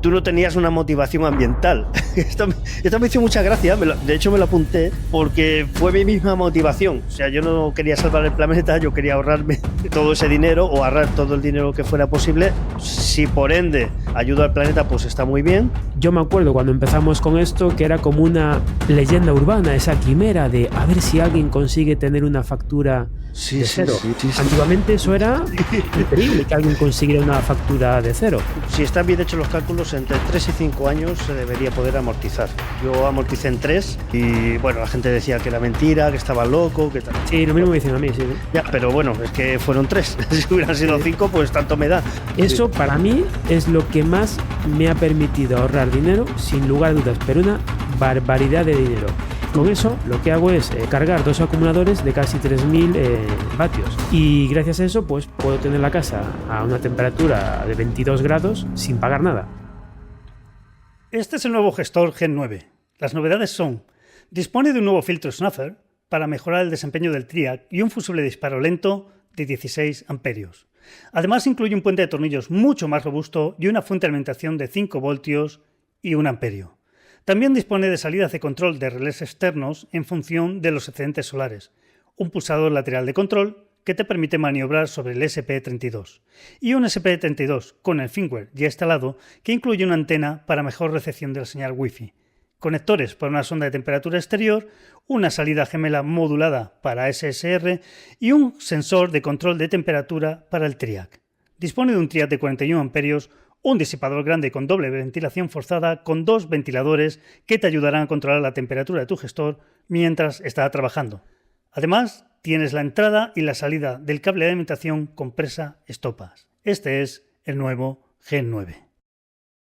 tú no tenías una motivación ambiental. Esto me hizo mucha gracia, de hecho me lo apunté porque fue mi misma motivación. O sea, yo no quería salvar el planeta, yo quería ahorrarme todo ese dinero o ahorrar todo el dinero que fuera posible. Si por ende ayudo al planeta, pues está muy bien. Yo me acuerdo cuando empezamos con esto que era como una leyenda urbana, esa quimera de a ver si alguien consigue tener una factura de cero. Sí. Antiguamente eso era increíble, que alguien consiguiera una factura de cero. Si están bien hechos los cálculos, entre 3 y 5 años se debería poder amortizar. Yo amorticé en 3 y bueno, la gente decía que era mentira, que estaba loco, que tal. Sí, lo mismo me dicen a mí, sí. Ya, pero bueno, es que fueron 3. Si hubieran sido 5, pues tanto me da. Eso para mí es lo que más me ha permitido ahorrar dinero, sin lugar a dudas, pero una barbaridad de dinero. Con eso lo que hago es cargar 2 acumuladores de casi 3.000 vatios y gracias a eso pues puedo tener la casa a una temperatura de 22 grados sin pagar nada. Este es el nuevo gestor Gen 9. Las novedades son: dispone de un nuevo filtro snuffer para mejorar el desempeño del TRIAC y un fusible de disparo lento de 16 amperios. Además incluye un puente de tornillos mucho más robusto y una fuente de alimentación de 5 voltios y 1 amperio. También dispone de salidas de control de relés externos en función de los excedentes solares, un pulsador lateral de control que te permite maniobrar sobre el SP32 y un SP32 con el firmware ya instalado que incluye una antena para mejor recepción de la señal Wi-Fi, conectores para una sonda de temperatura exterior, una salida gemela modulada para SSR y un sensor de control de temperatura para el TRIAC. Dispone de un TRIAC de 41 amperios, un disipador grande con doble ventilación forzada con 2 ventiladores que te ayudarán a controlar la temperatura de tu gestor mientras está trabajando. Además, tienes la entrada y la salida del cable de alimentación con presa estopas. Este es el nuevo Gen 9.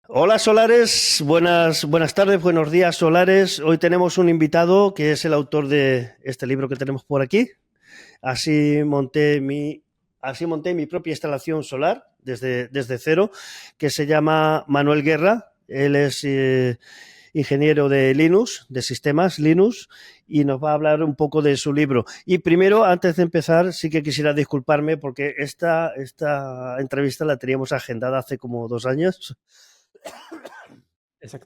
Hola solares, buenas tardes, buenos días solares. Hoy tenemos un invitado que es el autor de este libro que tenemos por aquí. Así monté mi propia instalación solar desde cero, que se llama Manuel Guerra. Él es ingeniero de Linux, de sistemas Linux, y nos va a hablar un poco de su libro. Y primero, antes de empezar, sí que quisiera disculparme porque esta entrevista la teníamos agendada hace como 2 años.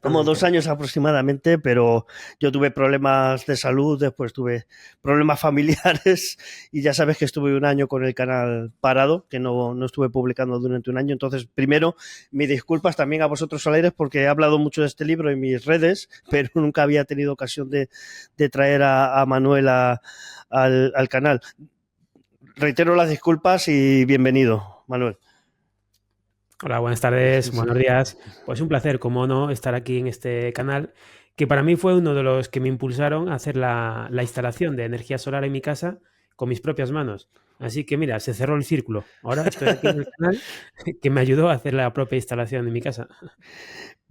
Como 2 años aproximadamente, pero yo tuve problemas de salud, después tuve problemas familiares y ya sabes que estuve 1 año con el canal parado, que no estuve publicando durante 1 año. Entonces, primero, mis disculpas también a vosotros solares porque he hablado mucho de este libro en mis redes, pero nunca había tenido ocasión de traer a Manuel al canal. Reitero las disculpas y bienvenido, Manuel. Hola, buenas tardes, buenos días. Pues un placer, como no, estar aquí en este canal, que para mí fue uno de los que me impulsaron a hacer la instalación de energía solar en mi casa con mis propias manos. Así que mira, se cerró el círculo. Ahora estoy aquí en el canal que me ayudó a hacer la propia instalación en mi casa.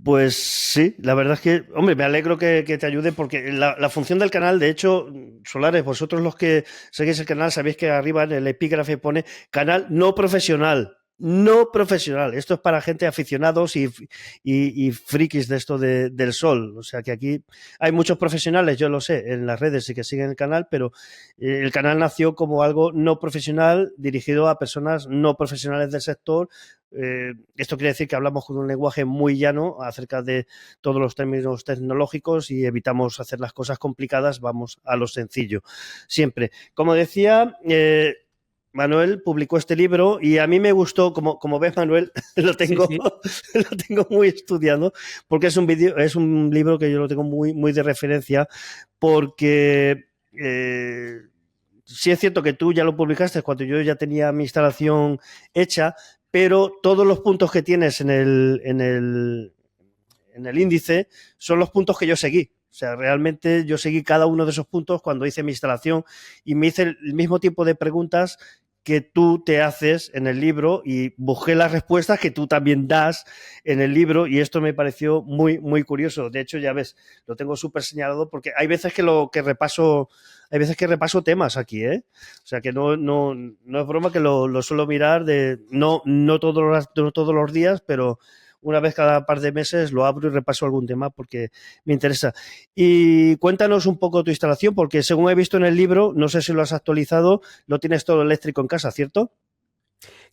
Pues sí, la verdad es que, hombre, me alegro que te ayude porque la función del canal, de hecho, solares, vosotros los que seguís el canal sabéis que arriba en el epígrafe pone canal no profesional. No profesional, esto es para gente aficionados y frikis de esto del sol, o sea que aquí hay muchos profesionales, yo lo sé, en las redes sí que siguen el canal, pero el canal nació como algo no profesional dirigido a personas no profesionales del sector. Esto quiere decir que hablamos con un lenguaje muy llano acerca de todos los términos tecnológicos y evitamos hacer las cosas complicadas, vamos a lo sencillo, siempre. Como decía, Manuel publicó este libro y a mí me gustó, como ves, Manuel, lo tengo muy estudiado porque es un libro que yo lo tengo muy de referencia porque sí es cierto que tú ya lo publicaste cuando yo ya tenía mi instalación hecha, pero todos los puntos que tienes en el índice son los puntos que yo seguí. O sea, realmente yo seguí cada uno de esos puntos cuando hice mi instalación y me hice el mismo tipo de preguntas que tú te haces en el libro y busqué las respuestas que tú también das en el libro y esto me pareció muy curioso. De hecho, ya ves, lo tengo súper señalado porque hay veces que repaso temas aquí, ¿eh? O sea, que no es broma que lo suelo mirar no todos los días, pero una vez cada par de meses lo abro y repaso algún tema porque me interesa. Y cuéntanos un poco tu instalación, porque según he visto en el libro, no sé si lo has actualizado, lo tienes todo eléctrico en casa, ¿cierto?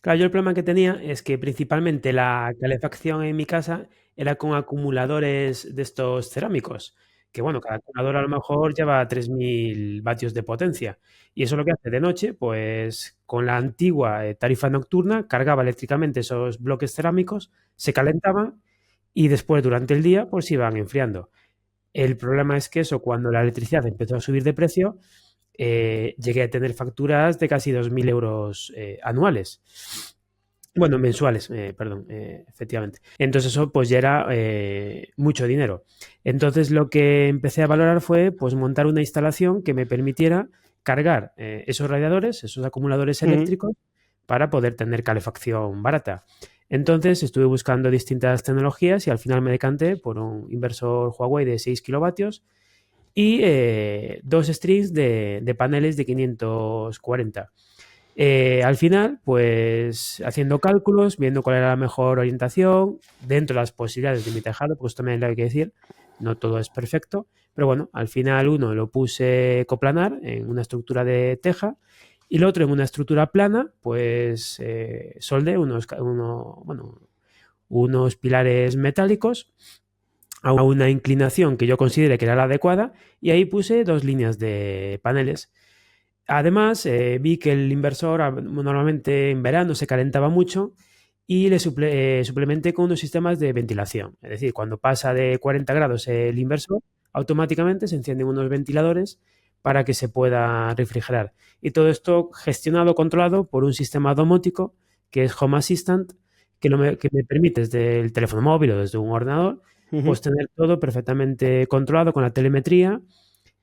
Claro, yo el problema que tenía es que principalmente la calefacción en mi casa era con acumuladores de estos cerámicos, que bueno, cada acumulador a lo mejor lleva 3.000 vatios de potencia. Y eso lo que hace de noche, pues con la antigua tarifa nocturna, cargaba eléctricamente esos bloques cerámicos, se calentaban y después durante el día pues iban enfriando. El problema es que eso, cuando la electricidad empezó a subir de precio, llegué a tener facturas de casi 2.000 euros anuales. Bueno, mensuales, perdón, efectivamente. Entonces eso pues ya era mucho dinero. Entonces lo que empecé a valorar fue pues montar una instalación que me permitiera cargar esos radiadores, esos acumuladores eléctricos, para poder tener calefacción barata. Entonces estuve buscando distintas tecnologías y al final me decanté por un inversor Huawei de 6 kilovatios y 2 strings de paneles de 540. Al final, pues haciendo cálculos, viendo cuál era la mejor orientación, dentro de las posibilidades de mi tejado, pues también lo hay que decir, no todo es perfecto, pero bueno, al final uno lo puse coplanar en una estructura de teja y el otro en una estructura plana, pues soldé unos pilares metálicos a una inclinación que yo considere que era la adecuada y ahí puse 2 líneas de paneles. Además, vi que el inversor normalmente en verano se calentaba mucho y le suplementé con unos sistemas de ventilación. Es decir, cuando pasa de 40 grados el inversor, automáticamente se encienden unos ventiladores para que se pueda refrigerar. Y todo esto gestionado, controlado por un sistema domótico que es Home Assistant, que me permite desde el teléfono móvil o desde un ordenador, pues tener todo perfectamente controlado con la telemetría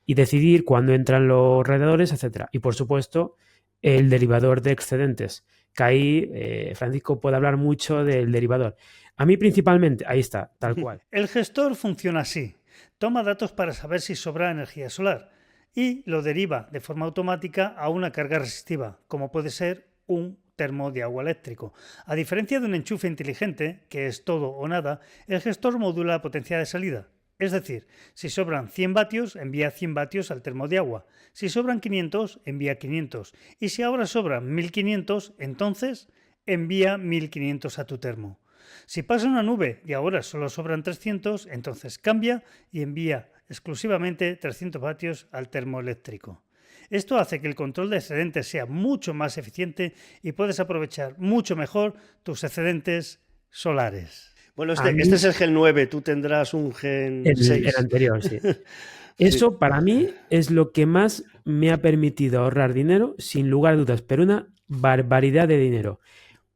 y decidir cuándo entran los radiadores, etcétera. Y por supuesto, el derivador de excedentes, que ahí Francisco puede hablar mucho del derivador. A mí principalmente, ahí está, tal cual. El gestor funciona así. Toma datos para saber si sobra energía solar y lo deriva de forma automática a una carga resistiva, como puede ser un termo de agua eléctrico. A diferencia de un enchufe inteligente, que es todo o nada, el gestor modula la potencia de salida. Es decir, si sobran 100 vatios, envía 100 vatios al termo de agua. Si sobran 500, envía 500. Y si ahora sobran 1500, entonces envía 1500 a tu termo. Si pasa una nube y ahora solo sobran 300, entonces cambia y envía exclusivamente 300 vatios al termo eléctrico. Esto hace que el control de excedentes sea mucho más eficiente y puedes aprovechar mucho mejor tus excedentes solares. Bueno, este es el Gen 9, tú tendrás un Gen 6. El anterior, sí. Eso para mí es lo que más me ha permitido ahorrar dinero, sin lugar a dudas, pero una barbaridad de dinero.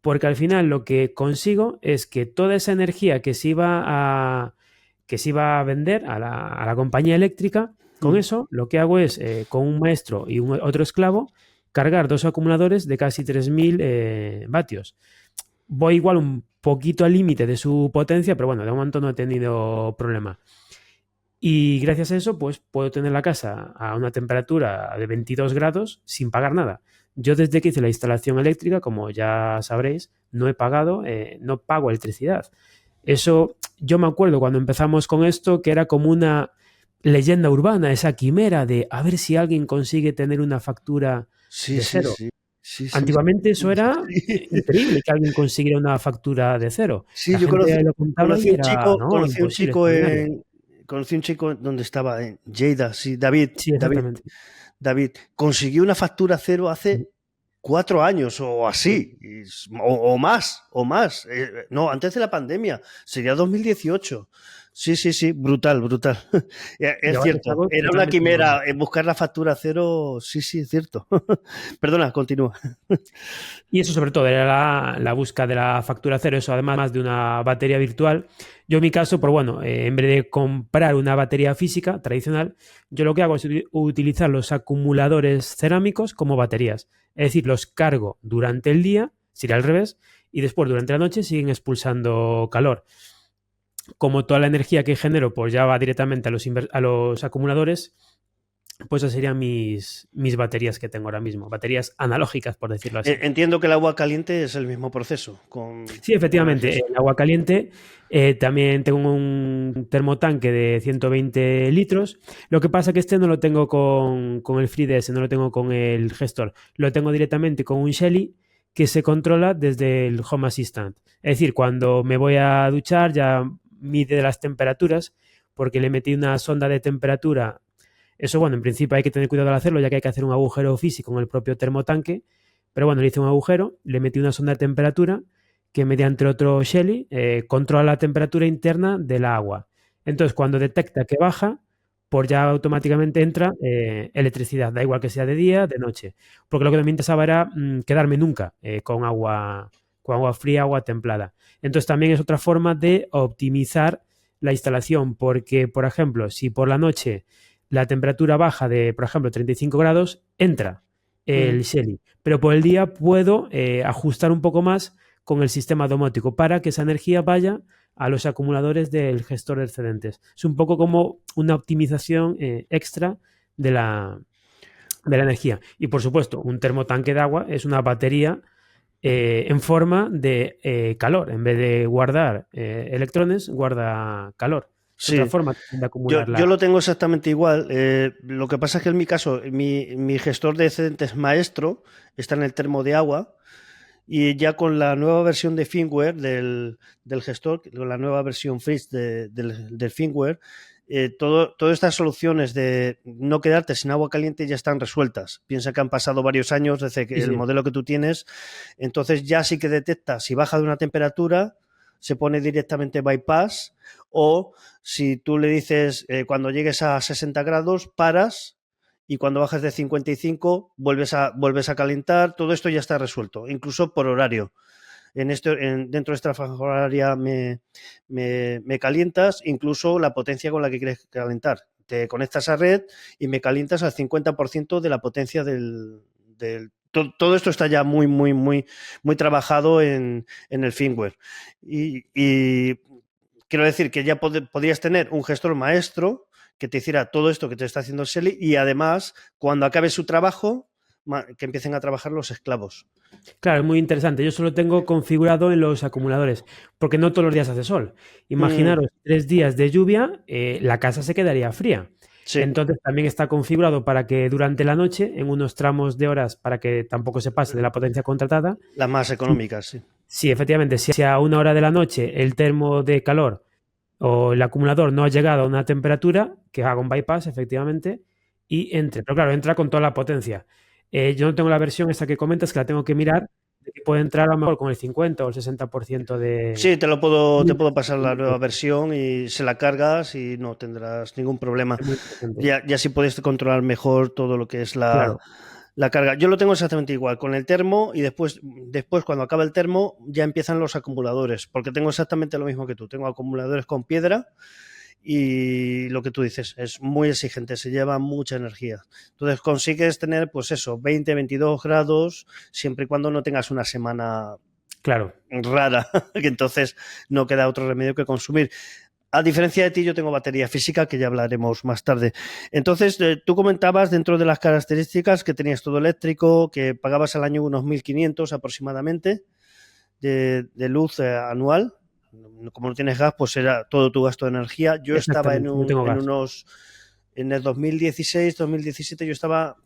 Porque al final lo que consigo es que toda esa energía que se iba a vender a la compañía eléctrica, con eso lo que hago es, con un maestro y otro esclavo, cargar 2 acumuladores de casi 3.000 vatios. Voy igual un poquito al límite de su potencia, pero bueno, de momento no he tenido problema. Y gracias a eso, pues puedo tener la casa a una temperatura de 22 grados sin pagar nada. Yo desde que hice la instalación eléctrica, como ya sabréis, no pago electricidad. Eso, yo me acuerdo cuando empezamos con esto, que era como una leyenda urbana, esa quimera de a ver si alguien consigue tener una factura de cero. Sí, antiguamente eso era increíble, que alguien consiguiera una factura de cero. Sí, la yo conocí un chico donde estaba en Lleida, sí, David. Sí, exactamente. David consiguió una factura cero hace 4 años o así, o más. No, antes de la pandemia, sería 2018. Sí, brutal. Es cierto, era una quimera buscar la factura cero, sí, es cierto. Perdona, continúa. Y eso sobre todo era la búsqueda de la factura cero, eso además de una batería virtual. Yo en mi caso, pues bueno, en vez de comprar una batería física tradicional, yo lo que hago es utilizar los acumuladores cerámicos como baterías. Es decir, los cargo durante el día, sería al revés, y después durante la noche siguen expulsando calor. Como toda la energía que genero pues ya va directamente a los acumuladores, pues esas serían mis baterías que tengo ahora mismo, baterías analógicas, por decirlo así. Entiendo que el agua caliente es el mismo proceso. Sí, efectivamente, el agua caliente, también tengo un termotanque de 120 litros, lo que pasa que este no lo tengo con el FreeDS, no lo tengo con el gestor, lo tengo directamente con un Shelly que se controla desde el Home Assistant. Es decir, cuando me voy a duchar ya mide las temperaturas, porque le metí una sonda de temperatura. Eso, bueno, en principio hay que tener cuidado al hacerlo, ya que hay que hacer un agujero físico en el propio termotanque. Pero bueno, le hice un agujero, le metí una sonda de temperatura que mediante otro Shelly controla la temperatura interna del agua. Entonces, cuando detecta que baja, pues ya automáticamente entra electricidad, da igual que sea de día, de noche. Porque lo que me interesaba era quedarme nunca con agua fría, agua templada. Entonces, también es otra forma de optimizar la instalación, porque, por ejemplo, si por la noche la temperatura baja de, por ejemplo, 35 grados, entra el Shelly. Pero por el día puedo ajustar un poco más con el sistema domótico para que esa energía vaya a los acumuladores del gestor de excedentes. Es un poco como una optimización extra de la energía. Y por supuesto, un termotanque de agua es una batería en forma de calor. En vez de guardar electrones, guarda calor. Es Sí, otra forma de acumular yo lo tengo exactamente igual. Lo que pasa es que en mi caso, mi gestor de excedentes maestro está en el termo de agua y ya con la nueva versión de firmware del gestor, con la nueva versión Fritz del firmware, todas estas soluciones de no quedarte sin agua caliente ya están resueltas. Piensa que han pasado varios años desde que Sí, el sí. modelo que tú tienes, entonces ya sí que detecta si baja de una temperatura, se pone directamente bypass, o si tú le dices cuando llegues a 60 grados, paras, y cuando bajas de 55 vuelves a calentar. Todo esto ya está resuelto, incluso por horario. Dentro de esta franja horaria me calientas incluso la potencia con la que quieres calentar. Te conectas a red y me calientas al 50% de la potencia todo esto está ya muy trabajado en el firmware. Y quiero decir que ya podrías tener un gestor maestro que te hiciera todo esto que te está haciendo el Shelly, y además, cuando acabe su trabajo, que empiecen a trabajar los esclavos. Claro, es muy interesante. Yo solo tengo configurado en los acumuladores, porque no todos los días hace sol. Mm, Imaginaros 3 días de lluvia, la casa se quedaría fría. sí, Entonces también está configurado para que durante la noche, en unos tramos de horas, para que tampoco se pase de la potencia contratada, las más si, económicas, sí. si efectivamente, si a 1 hora de la noche el termo de calor o el acumulador no ha llegado a una temperatura, que haga un bypass, efectivamente, y entre. Pero claro, entra con toda la potencia. Yo no tengo la versión esta que comentas, que la tengo que mirar, de que puede entrar a lo mejor con el 50 o el 60% de... Sí, te puedo pasar la nueva versión y se la cargas y no tendrás ningún problema. Es muy interesante. Ya sí puedes controlar mejor todo lo que es la, Claro, la carga. Yo lo tengo exactamente igual, con el termo, y después cuando acaba el termo ya empiezan los acumuladores, porque tengo exactamente lo mismo que tú. Tengo acumuladores con piedra y lo que tú dices, es muy exigente, se lleva mucha energía. Entonces consigues tener, pues eso, 20, 22 grados, siempre y cuando no tengas una semana claro. rara, que entonces no queda otro remedio que consumir. A diferencia de ti, yo tengo batería física, que ya hablaremos más tarde. Entonces, tú comentabas dentro de las características que tenías todo eléctrico, que pagabas al año unos 1.500 aproximadamente de luz anual. Como no tienes gas, pues era todo tu gasto de energía. Yo estaba Exactamente, no tengo gas. en el 2016, 2017, yo estaba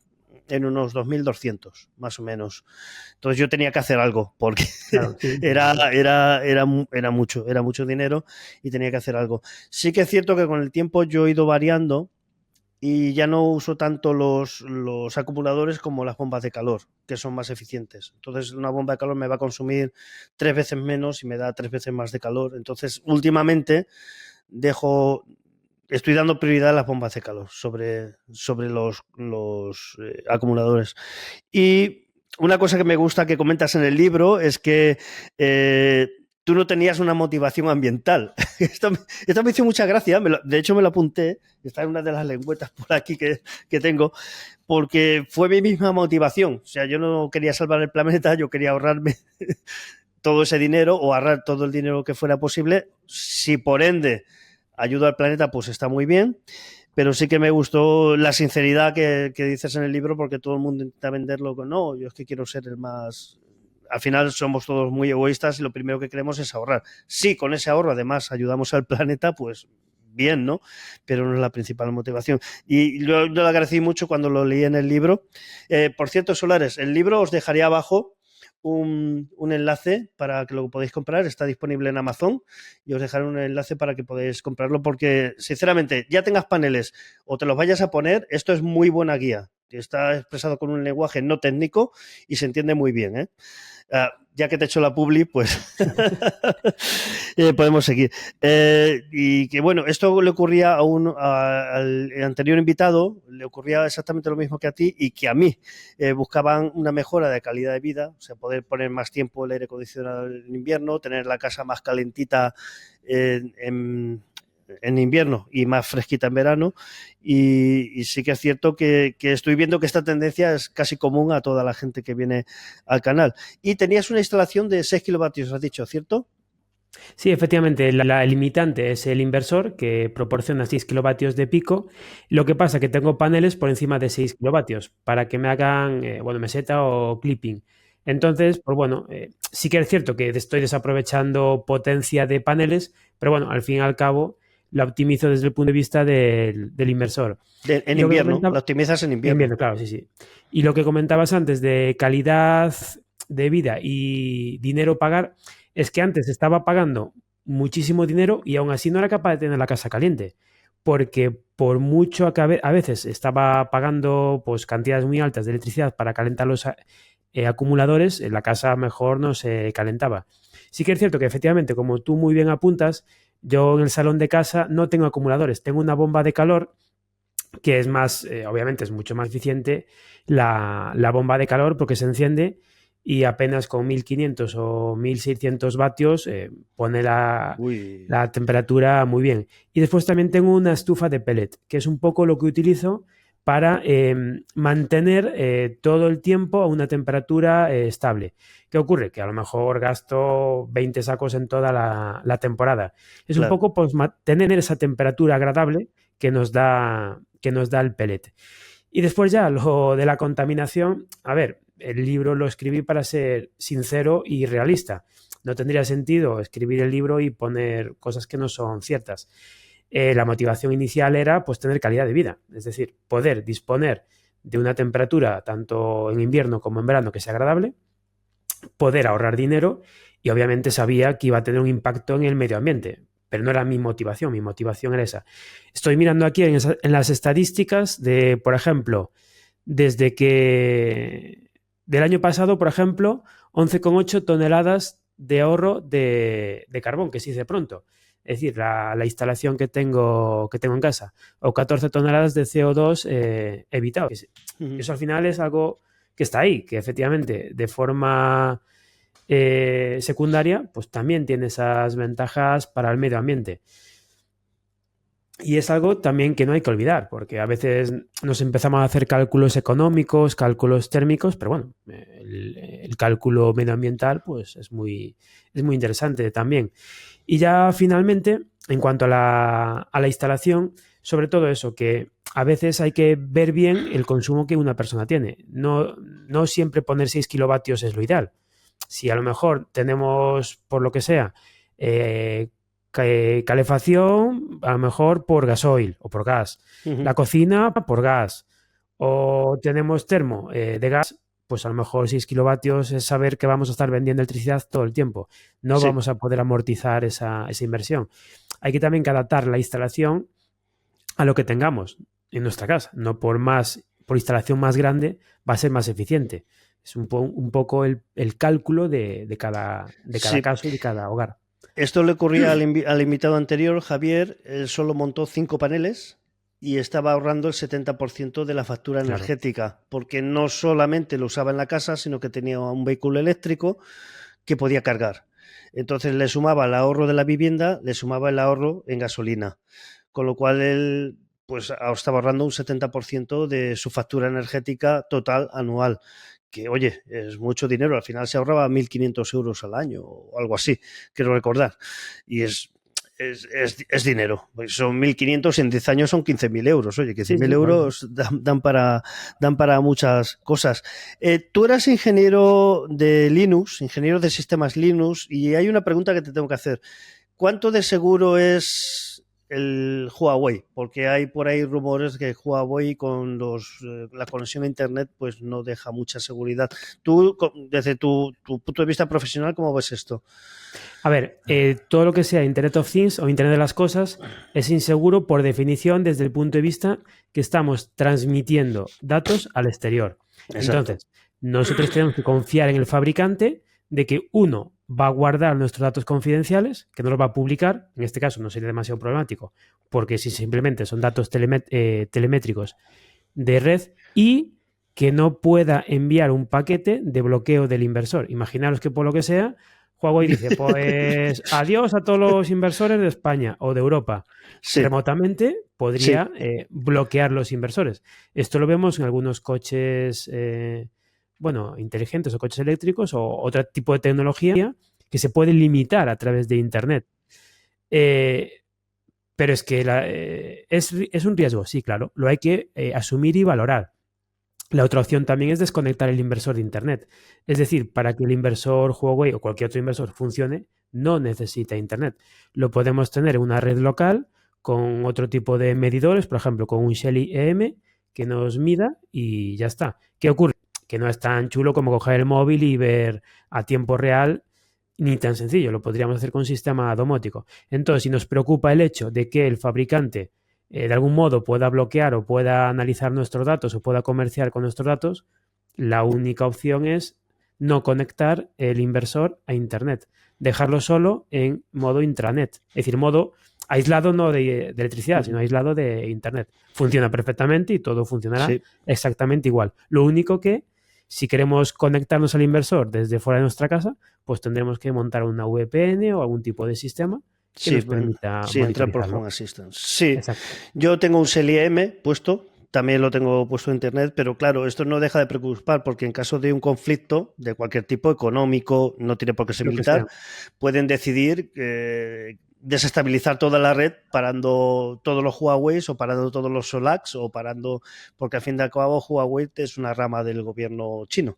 en unos 2.200, más o menos. Entonces yo tenía que hacer algo, porque Claro, sí. era mucho dinero y tenía que hacer algo. Sí que es cierto que con el tiempo yo he ido variando y ya no uso tanto los acumuladores como las bombas de calor, que son más eficientes. Entonces una bomba de calor me va a consumir 3 veces menos y me da 3 veces más de calor. Entonces últimamente estoy dando prioridad a las bombas de calor sobre los acumuladores. Y una cosa que me gusta que comentas en el libro es que tú no tenías una motivación ambiental. Esto me hizo mucha gracia, de hecho me lo apunté, está en una de las lengüetas por aquí que tengo, porque fue mi misma motivación. O sea, yo no quería salvar el planeta, yo quería ahorrarme todo ese dinero o ahorrar todo el dinero que fuera posible. Si por ende ayuda al planeta, pues está muy bien. Pero sí que me gustó la sinceridad que dices en el libro, porque todo el mundo intenta venderlo con no, yo es que quiero ser el más. Al final somos todos muy egoístas y lo primero que queremos es ahorrar. Sí, con ese ahorro además ayudamos al planeta, pues bien, ¿no? Pero no es la principal motivación. Y yo lo agradecí mucho cuando lo leí en el libro. Por cierto, Solares, el libro os dejaría abajo un enlace para que lo podáis comprar. Está disponible en Amazon y os dejaré un enlace para que podáis comprarlo porque, sinceramente, ya tengas paneles o te los vayas a poner, esto es muy buena guía. Está expresado con un lenguaje no técnico y se entiende muy bien, ¿eh? Ya que te he hecho la publi, pues podemos seguir. Y que bueno, esto le ocurría al anterior invitado, le ocurría exactamente lo mismo que a ti y que a mí. Buscaban una mejora de calidad de vida, o sea, poder poner más tiempo el aire acondicionado en invierno, tener la casa más calentita en invierno y más fresquita en verano, y sí que es cierto que estoy viendo que esta tendencia es casi común a toda la gente que viene al canal. Y tenías una instalación de 6 kilovatios, has dicho, ¿cierto? Sí, efectivamente, la limitante es el inversor que proporciona 6 kilovatios de pico. Lo que pasa es que tengo paneles por encima de 6 kilovatios para que me hagan, meseta o clipping. Entonces, pues bueno, sí que es cierto que estoy desaprovechando potencia de paneles, pero bueno, al fin y al cabo la optimizo desde el punto de vista del inversor. En invierno, la optimizas en invierno. En invierno, claro, sí, sí. Y lo que comentabas antes de calidad de vida y dinero pagar, es que antes estaba pagando muchísimo dinero y aún así no era capaz de tener la casa caliente, porque por mucho que a veces estaba pagando pues cantidades muy altas de electricidad para calentar los acumuladores, la casa mejor no se calentaba. Sí que es cierto que efectivamente, como tú muy bien apuntas, yo en el salón de casa no tengo acumuladores, tengo una bomba de calor que es más, obviamente es mucho más eficiente la bomba de calor porque se enciende y apenas con 1500 o 1600 vatios pone la temperatura muy bien. Y después también tengo una estufa de pellet, que es un poco lo que utilizo para mantener todo el tiempo a una temperatura estable. ¿Qué ocurre? Que a lo mejor gasto 20 sacos en toda la temporada. Es un poco pues, tener esa temperatura agradable que nos da el pellet. Y después ya lo de la contaminación, a ver, el libro lo escribí para ser sincero y realista. No tendría sentido escribir el libro y poner cosas que no son ciertas. La motivación inicial era pues tener calidad de vida, es decir, poder disponer de una temperatura tanto en invierno como en verano que sea agradable, poder ahorrar dinero y obviamente sabía que iba a tener un impacto en el medio ambiente, pero no era mi motivación era esa. Estoy mirando aquí en las estadísticas de, por ejemplo, desde que del año pasado, por ejemplo, 11,8 toneladas de ahorro de carbón, que se dice pronto. Es decir, la instalación que tengo en casa, o 14 toneladas de CO2 evitado. Eso al final es algo que está ahí, que efectivamente de forma secundaria, pues también tiene esas ventajas para el medio ambiente. Y es algo también que no hay que olvidar, porque a veces nos empezamos a hacer cálculos económicos, cálculos térmicos, pero bueno, el cálculo medioambiental pues es muy interesante también. Y ya finalmente, en cuanto a la instalación, sobre todo eso, que a veces hay que ver bien el consumo que una persona tiene. No siempre poner 6 kilovatios es lo ideal. Si a lo mejor tenemos, por lo que sea, calefacción, a lo mejor por gasoil o por gas. La cocina por gas. O tenemos termo de gas, pues a lo mejor 6 kilovatios es saber que vamos a estar vendiendo electricidad todo el tiempo. No vamos a poder amortizar esa inversión. Hay que también adaptar la instalación a lo que tengamos en nuestra casa. No por instalación más grande va a ser más eficiente. Es un poco el cálculo de cada caso y de cada hogar. Esto le ocurría al invitado anterior, Javier. Él solo montó 5 paneles y estaba ahorrando el 70% de la factura energética, porque no solamente lo usaba en la casa, sino que tenía un vehículo eléctrico que podía cargar. Entonces le sumaba el ahorro de la vivienda, le sumaba el ahorro en gasolina, con lo cual él pues estaba ahorrando un 70% de su factura energética total anual, que oye, es mucho dinero. Al final se ahorraba 1.500 euros al año o algo así, quiero recordar, y es dinero. Son 1.500 y en 10 años son 15.000 euros. Oye, 15.000 euros dan para muchas cosas. Tú eras ingeniero de Linux, ingeniero de sistemas Linux, y hay una pregunta que te tengo que hacer. ¿Cuánto de seguro es el Huawei, porque hay por ahí rumores que Huawei con la conexión a internet pues no deja mucha seguridad. Tú, desde tu punto de vista profesional, ¿cómo ves esto? A ver, todo lo que sea Internet of Things o Internet de las cosas es inseguro por definición desde el punto de vista que estamos transmitiendo datos al exterior. Exacto. Entonces, nosotros tenemos que confiar en el fabricante de que uno va a guardar nuestros datos confidenciales, que no los va a publicar, en este caso no sería demasiado problemático, porque si simplemente son datos telemétricos de red, y que no pueda enviar un paquete de bloqueo del inversor. Imaginaros que por lo que sea, Huawei dice, pues adiós a todos los inversores de España o de Europa. Sí. Remotamente podría bloquear los inversores. Esto lo vemos en algunos coches, inteligentes o coches eléctricos o otro tipo de tecnología que se puede limitar a través de Internet. Pero es que es un riesgo, sí, claro. Lo hay que asumir y valorar. La otra opción también es desconectar el inversor de Internet. Es decir, para que el inversor Huawei o cualquier otro inversor funcione, no necesita Internet. Lo podemos tener en una red local con otro tipo de medidores, por ejemplo, con un Shelly EM que nos mida y ya está. ¿Qué ocurre? Que no es tan chulo como coger el móvil y ver a tiempo real, ni tan sencillo. Lo podríamos hacer con un sistema domótico. Entonces, si nos preocupa el hecho de que el fabricante de algún modo pueda bloquear o pueda analizar nuestros datos o pueda comerciar con nuestros datos, la única opción es no conectar el inversor a Internet. Dejarlo solo en modo intranet. Es decir, modo aislado no de electricidad, sino aislado de Internet. Funciona perfectamente y todo funcionará exactamente igual. Lo único que, si queremos conectarnos al inversor desde fuera de nuestra casa, pues tendremos que montar una VPN o algún tipo de sistema que nos permita entrar por Home Assistant. Sí, exacto. Yo tengo un Shelly M puesto, también lo tengo puesto en Internet, pero claro, esto no deja de preocupar porque en caso de un conflicto de cualquier tipo, económico, no tiene por qué ser militar, pueden decidir desestabilizar toda la red parando todos los Huawei o parando todos los Solax o parando, porque al fin y al cabo Huawei es una rama del gobierno chino,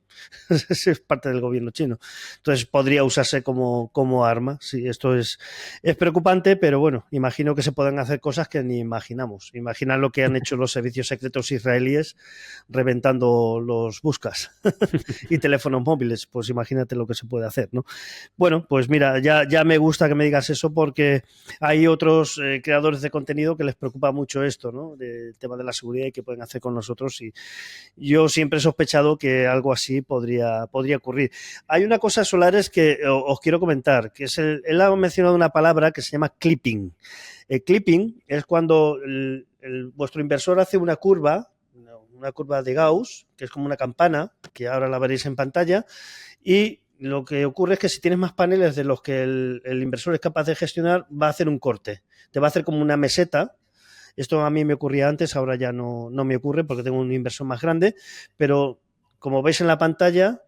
es parte del gobierno chino, entonces podría usarse como arma. Sí, esto es preocupante, pero bueno, imagino que se pueden hacer cosas que ni imaginamos. Imagina lo que han hecho los servicios secretos israelíes reventando los buscas y teléfonos móviles, pues imagínate lo que se puede hacer, ¿no? Bueno, pues mira, ya me gusta que me digas eso porque hay otros creadores de contenido que les preocupa mucho esto, ¿no? Del tema de la seguridad y qué pueden hacer con nosotros, y yo siempre he sospechado que algo así podría ocurrir. Hay una cosa, Solares, que os quiero comentar, que es él ha mencionado una palabra que se llama clipping. El clipping es cuando vuestro inversor hace una curva de Gauss, que es como una campana, que ahora la veréis en pantalla, y lo que ocurre es que si tienes más paneles de los que el inversor es capaz de gestionar, va a hacer un corte. Te va a hacer como una meseta. Esto a mí me ocurría antes, ahora ya no me ocurre porque tengo un inversor más grande, pero como veis en la pantalla,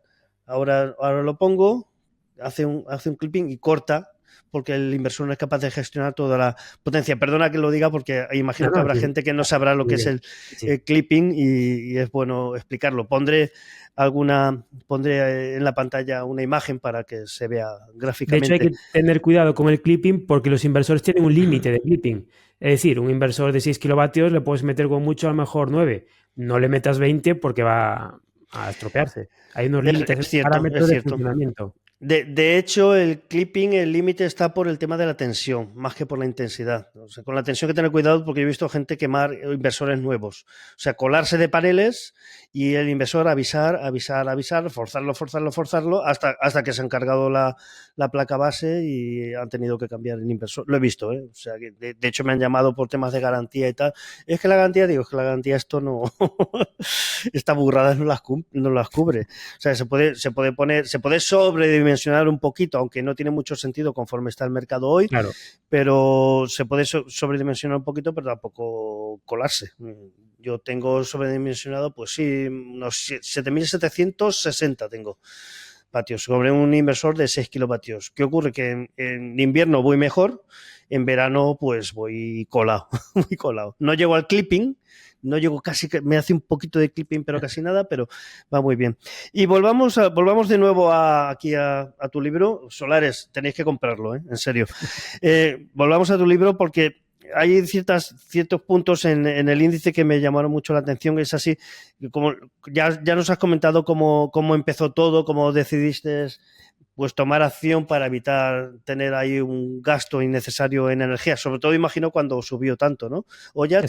ahora lo pongo, hace un clipping y corta, porque el inversor no es capaz de gestionar toda la potencia. Perdona que lo diga porque imagino que habrá gente que no sabrá lo que es el clipping y es bueno explicarlo. Pondré en la pantalla una imagen para que se vea gráficamente. De hecho, hay que tener cuidado con el clipping porque los inversores tienen un límite de clipping. Es decir, un inversor de 6 kilovatios le puedes meter con mucho, a lo mejor 9. No le metas 20 porque va a estropearse. Hay unos límites, parámetros de funcionamiento. De hecho, el clipping, el límite está por el tema de la tensión, más que por la intensidad. O sea, con la tensión hay que tener cuidado porque yo he visto gente quemar inversores nuevos. O sea, colarse de paneles y el inversor avisar, forzarlo, hasta que se ha encargado la placa base y han tenido que cambiar el inversor. Lo he visto, ¿eh? O sea, que de hecho me han llamado por temas de garantía y tal. Es que la garantía esto no... Esta burrada no las cubre. O sea, se puede sobredimensionar un poquito, aunque no tiene mucho sentido conforme está el mercado hoy, claro. Pero se puede sobredimensionar un poquito, pero tampoco colarse. Yo tengo sobredimensionado, pues sí, unos 7.760 tengo vatios sobre un inversor de 6 kilovatios. ¿Qué ocurre? Que en invierno voy mejor, en verano pues voy colado, muy colado. No llego al clipping, no llego casi, me hace un poquito de clipping, pero casi nada, pero va muy bien. Y volvamos de nuevo aquí a tu libro. Solares, tenéis que comprarlo, en serio. Volvamos a tu libro porque hay ciertos puntos en el índice que me llamaron mucho la atención. Es así, como ya nos has comentado cómo empezó todo, cómo decidiste pues tomar acción para evitar tener ahí un gasto innecesario en energía. Sobre todo, imagino, cuando subió tanto, ¿no? O ya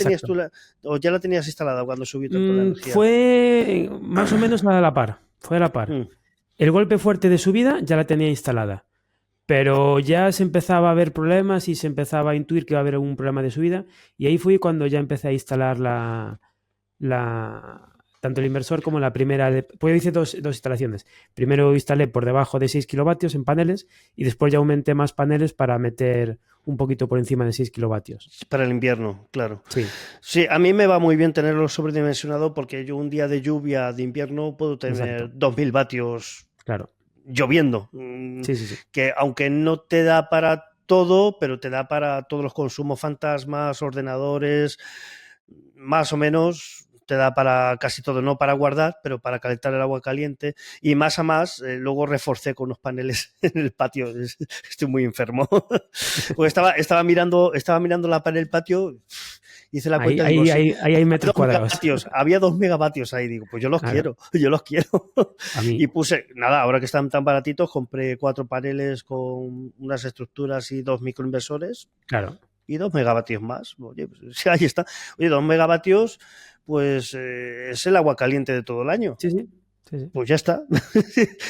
o ya la tenías instalada cuando subió tanto la energía. Fue más o menos a la par. Fue a la par. El golpe fuerte de subida ya la tenía instalada. Pero ya se empezaba a ver problemas y se empezaba a intuir que iba a haber algún problema de subida. Y ahí fue cuando ya empecé a instalar tanto el inversor como la primera. Pues hice dos instalaciones. Primero instalé por debajo de 6 kilovatios en paneles y después ya aumenté más paneles para meter un poquito por encima de 6 kilovatios. Para el invierno, claro. Sí. Sí, a mí me va muy bien tenerlo sobredimensionado porque yo un día de lluvia de invierno puedo tener 2000 vatios. Claro. Lloviendo. Sí. Que aunque no te da para todo, pero te da para todos los consumos fantasmas, ordenadores, más o menos te da para casi todo, no para guardar, pero para calentar el agua caliente. Y más a más, luego reforcé con unos paneles en el patio. Estoy muy enfermo. Pues estaba mirando la pared del patio. Hice la cuenta. Ahí hay metros cuadrados. Había 2 megavatios ahí. Digo, pues yo los quiero. A mí. Y puse, nada, ahora que están tan baratitos, compré 4 paneles con unas estructuras y 2 microinversores. Claro. Y 2 megavatios más. Oye, pues, ahí está. Oye, 2 megavatios, pues es el agua caliente de todo el año. Sí. Pues ya está.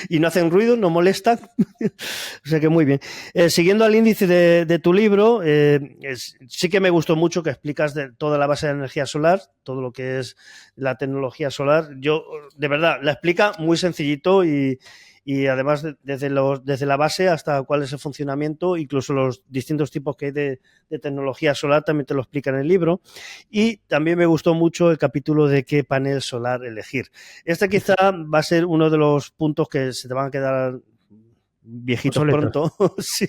Y no hacen ruido, no molestan. O sea que muy bien. Siguiendo al índice de tu libro, sí que me gustó mucho que explicas de toda la base de energía solar, todo lo que es la tecnología solar. Yo, de verdad, la explica muy sencillito y además desde la base hasta cuál es el funcionamiento, incluso los distintos tipos que hay de tecnología solar, también te lo explica en el libro. Y también me gustó mucho el capítulo de qué panel solar elegir. Este quizá va a ser uno de los puntos que se te van a quedar viejitos pronto, sí,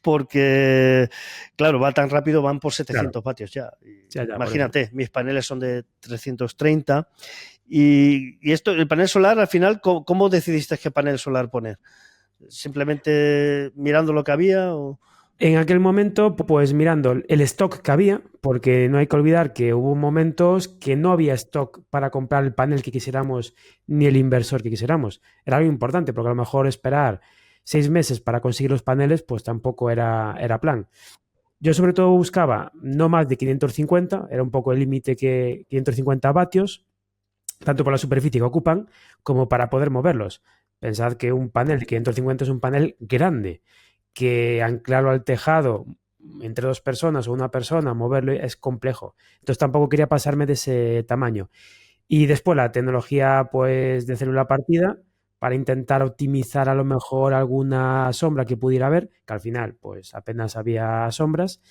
porque claro, va tan rápido, van por 700 vatios ya. Imagínate, mis paneles son de 330 y esto, el panel solar, al final, ¿cómo decidiste qué panel solar poner? ¿Simplemente mirando lo que había o...? En aquel momento, pues mirando el stock que había, porque no hay que olvidar que hubo momentos que no había stock para comprar el panel que quisiéramos ni el inversor que quisiéramos. Era algo importante, porque a lo mejor esperar 6 meses para conseguir los paneles, pues tampoco era plan. Yo sobre todo buscaba no más de 550, era un poco el límite, que 550 vatios, tanto por la superficie que ocupan como para poder moverlos. Pensad que un panel de 550 es un panel grande, que anclarlo al tejado entre 2 personas o una persona, moverlo es complejo. Entonces tampoco quería pasarme de ese tamaño. Y después la tecnología, pues, de célula partida, para intentar optimizar a lo mejor alguna sombra que pudiera haber, que al final pues apenas había sombras,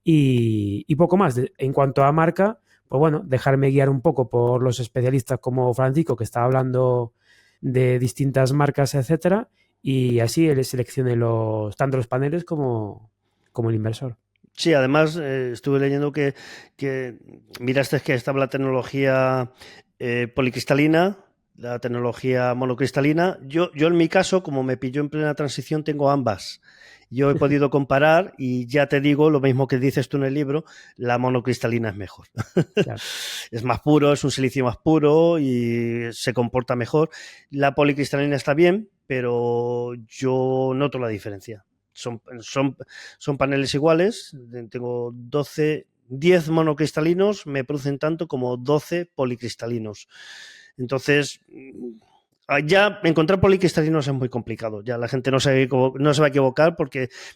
y poco más. En cuanto a marca, pues bueno, dejarme guiar un poco por los especialistas como Francisco, que estaba hablando de distintas marcas, etcétera, y así él seleccione tanto los paneles como el inversor. Sí, además estuve leyendo que miraste que estaba la tecnología policristalina, la tecnología monocristalina. Yo en mi caso, como me pilló en plena transición, tengo ambas. Yo he podido comparar y ya te digo lo mismo que dices tú en el libro, la monocristalina es mejor. Claro. Es más puro, es un silicio más puro y se comporta mejor. La policristalina está bien, pero yo noto la diferencia. Son paneles iguales, tengo 10 monocristalinos, me producen tanto como 12 policristalinos. Entonces, ya encontrar policristalinos es muy complicado. Ya la gente no se va a equivocar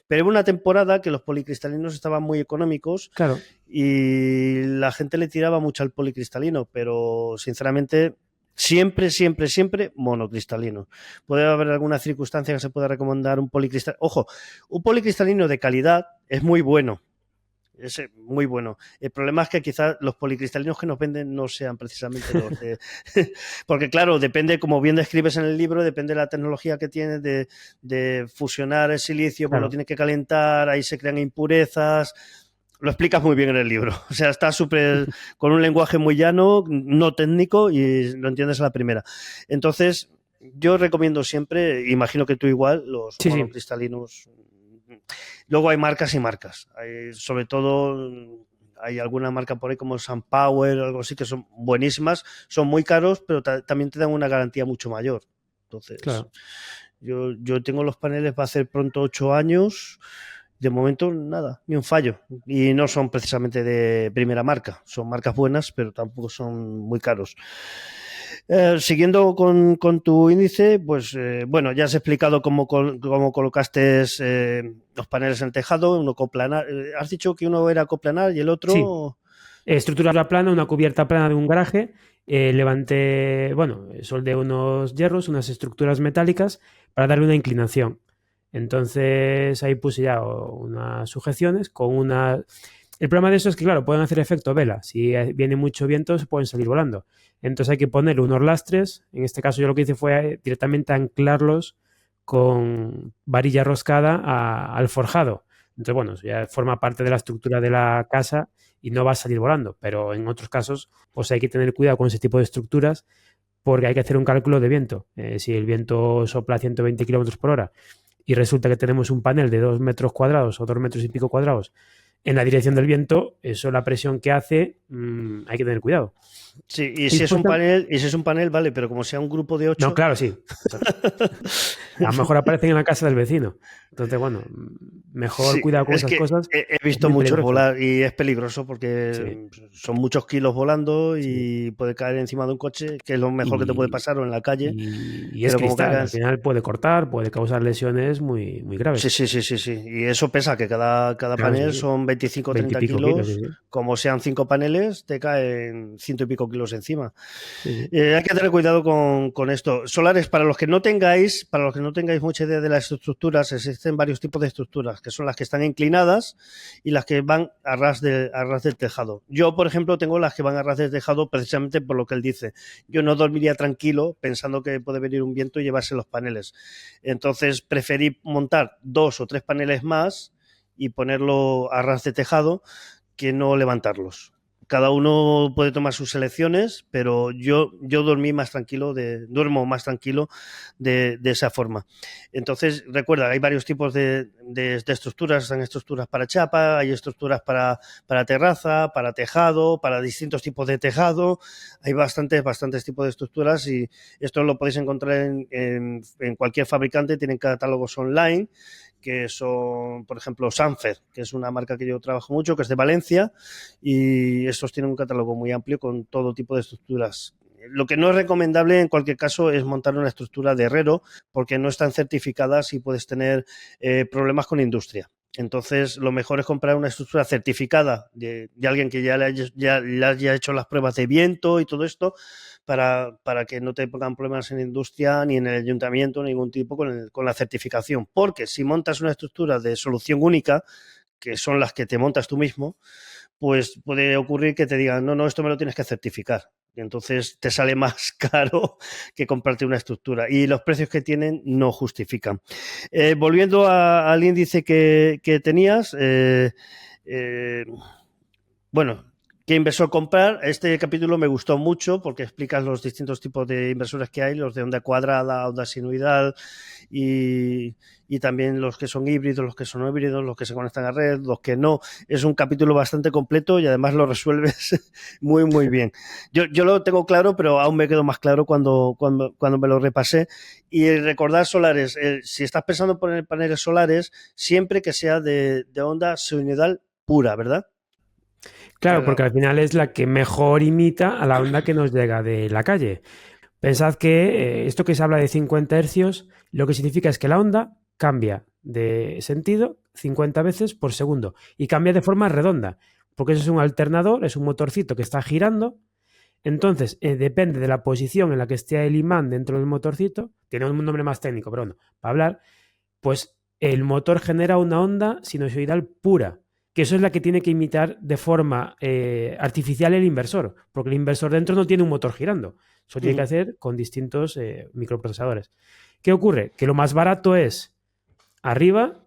pero hubo una temporada que los policristalinos estaban muy económicos, claro, y la gente le tiraba mucho al policristalino, pero sinceramente siempre monocristalino. Puede haber alguna circunstancia que se pueda recomendar un policristalino. Ojo, un policristalino de calidad es muy bueno. Es muy bueno. El problema es que quizás los policristalinos que nos venden no sean precisamente los de... Porque claro, depende, como bien describes en el libro, depende de la tecnología que tienes de fusionar el silicio, pues lo tienes que calentar, ahí se crean impurezas. Lo explicas muy bien en el libro. O sea, está súper con un lenguaje muy llano, no técnico, y lo entiendes a la primera. Entonces, yo recomiendo siempre, imagino que tú igual, los monocristalinos... Luego hay marcas y marcas. Sobre todo hay alguna marca por ahí como SunPower o algo así que son buenísimas, son muy caros, pero también te dan una garantía mucho mayor. Entonces, Claro. yo tengo los paneles, va a hacer pronto 8 años. De momento, nada, ni un fallo. Y no son precisamente de primera marca. Son marcas buenas, pero tampoco son muy caros. Siguiendo con tu índice, pues bueno, ya has explicado cómo colocaste los paneles en el tejado, uno coplanar. Has dicho que uno era coplanar y el otro... Sí. Estructura plana, una cubierta plana de un garaje. Levanté, bueno, soldé unos hierros, unas estructuras metálicas para darle una inclinación. Entonces ahí puse ya unas sujeciones con una... El problema de eso es que, claro, pueden hacer efecto vela. Si viene mucho viento, se pueden salir volando. Entonces hay que ponerle unos lastres. En este caso yo lo que hice fue directamente anclarlos con varilla roscada al forjado. Entonces, bueno, eso ya forma parte de la estructura de la casa y no va a salir volando. Pero en otros casos, pues hay que tener cuidado con ese tipo de estructuras porque hay que hacer un cálculo de viento. Si el viento sopla a 120 kilómetros por hora y resulta que tenemos un panel de 2 metros cuadrados o 2 metros y pico cuadrados en la dirección del viento, eso la presión que hace, hay que tener cuidado. Sí, y si es un panel, vale, pero como sea un grupo de 8... No, claro, sí. A lo mejor aparecen en la casa del vecino. Entonces, bueno, mejor Sí, cuidado con es esas que cosas. he visto Muy muchos peligroso. volar y es peligroso porque Sí. son muchos kilos volando y puede caer encima de un coche, que es lo mejor que te puede pasar, o en la calle. Y es Pero como cristal, caiga al final puede cortar, puede causar lesiones muy, muy graves. Sí. Y eso pesa, que cada Claro, panel sí. son 25 o 20 y 30 pico kilos, sí, kilos. sí. Como sean 5 paneles, te caen 100 y pico kilos encima. Sí, sí. Hay que tener cuidado con esto. Solares, para los que no tengáis mucha idea de las estructuras, existen varios tipos de estructuras, que son las que están inclinadas y las que van a ras del tejado. Yo, por ejemplo, tengo las que van a ras del tejado precisamente por lo que él dice. Yo no dormiría tranquilo pensando que puede venir un viento y llevarse los paneles. Entonces, preferí montar 2 o 3 paneles más y ponerlo a ras de tejado que no levantarlos. Cada uno puede tomar sus elecciones, pero yo duermo más tranquilo de esa forma. Entonces, recuerda, hay varios tipos de estructuras. Hay estructuras para chapa, hay estructuras para terraza, para tejado, para distintos tipos de tejado. Hay bastantes tipos de estructuras y esto lo podéis encontrar en cualquier fabricante. Tienen catálogos online, que son, por ejemplo, Sanfer, que es una marca que yo trabajo mucho, que es de Valencia, y estos tienen un catálogo muy amplio con todo tipo de estructuras. Lo que no es recomendable en cualquier caso es montar una estructura de herrero, porque no están certificadas y puedes tener problemas con industria. Entonces, lo mejor es comprar una estructura certificada de alguien que ya le haya hecho las pruebas de viento y todo esto, para que no te pongan problemas en industria ni en el ayuntamiento, ningún tipo con la certificación. Porque si montas una estructura de solución única, que son las que te montas tú mismo, pues puede ocurrir que te digan, no, esto me lo tienes que certificar. Y entonces te sale más caro que comprarte una estructura. Y los precios que tienen no justifican. Volviendo al índice que tenías, bueno, ¿qué inversor comprar? Este capítulo me gustó mucho porque explicas los distintos tipos de inversores que hay, los de onda cuadrada, onda sinusoidal y también los que son híbridos, los que son no híbridos, los que se conectan a red, los que no. Es un capítulo bastante completo y además lo resuelves muy, muy bien. Yo lo tengo claro, pero aún me quedó más claro cuando me lo repasé. Y recordar solares, si estás pensando en poner paneles solares, siempre que sea de onda sinusoidal pura, ¿verdad? Claro, porque al final es la que mejor imita a la onda que nos llega de la calle. Pensad que esto que se habla de 50 hercios, lo que significa es que la onda cambia de sentido 50 veces por segundo y cambia de forma redonda, porque eso es un alternador, es un motorcito que está girando. Entonces, depende de la posición en la que esté el imán dentro del motorcito, tiene un nombre más técnico, pero bueno, para hablar, pues el motor genera una onda sinusoidal pura, que eso es la que tiene que imitar de forma artificial el inversor, porque el inversor dentro no tiene un motor girando. Eso tiene que hacer con distintos microprocesadores. ¿Qué ocurre? Que lo más barato es arriba,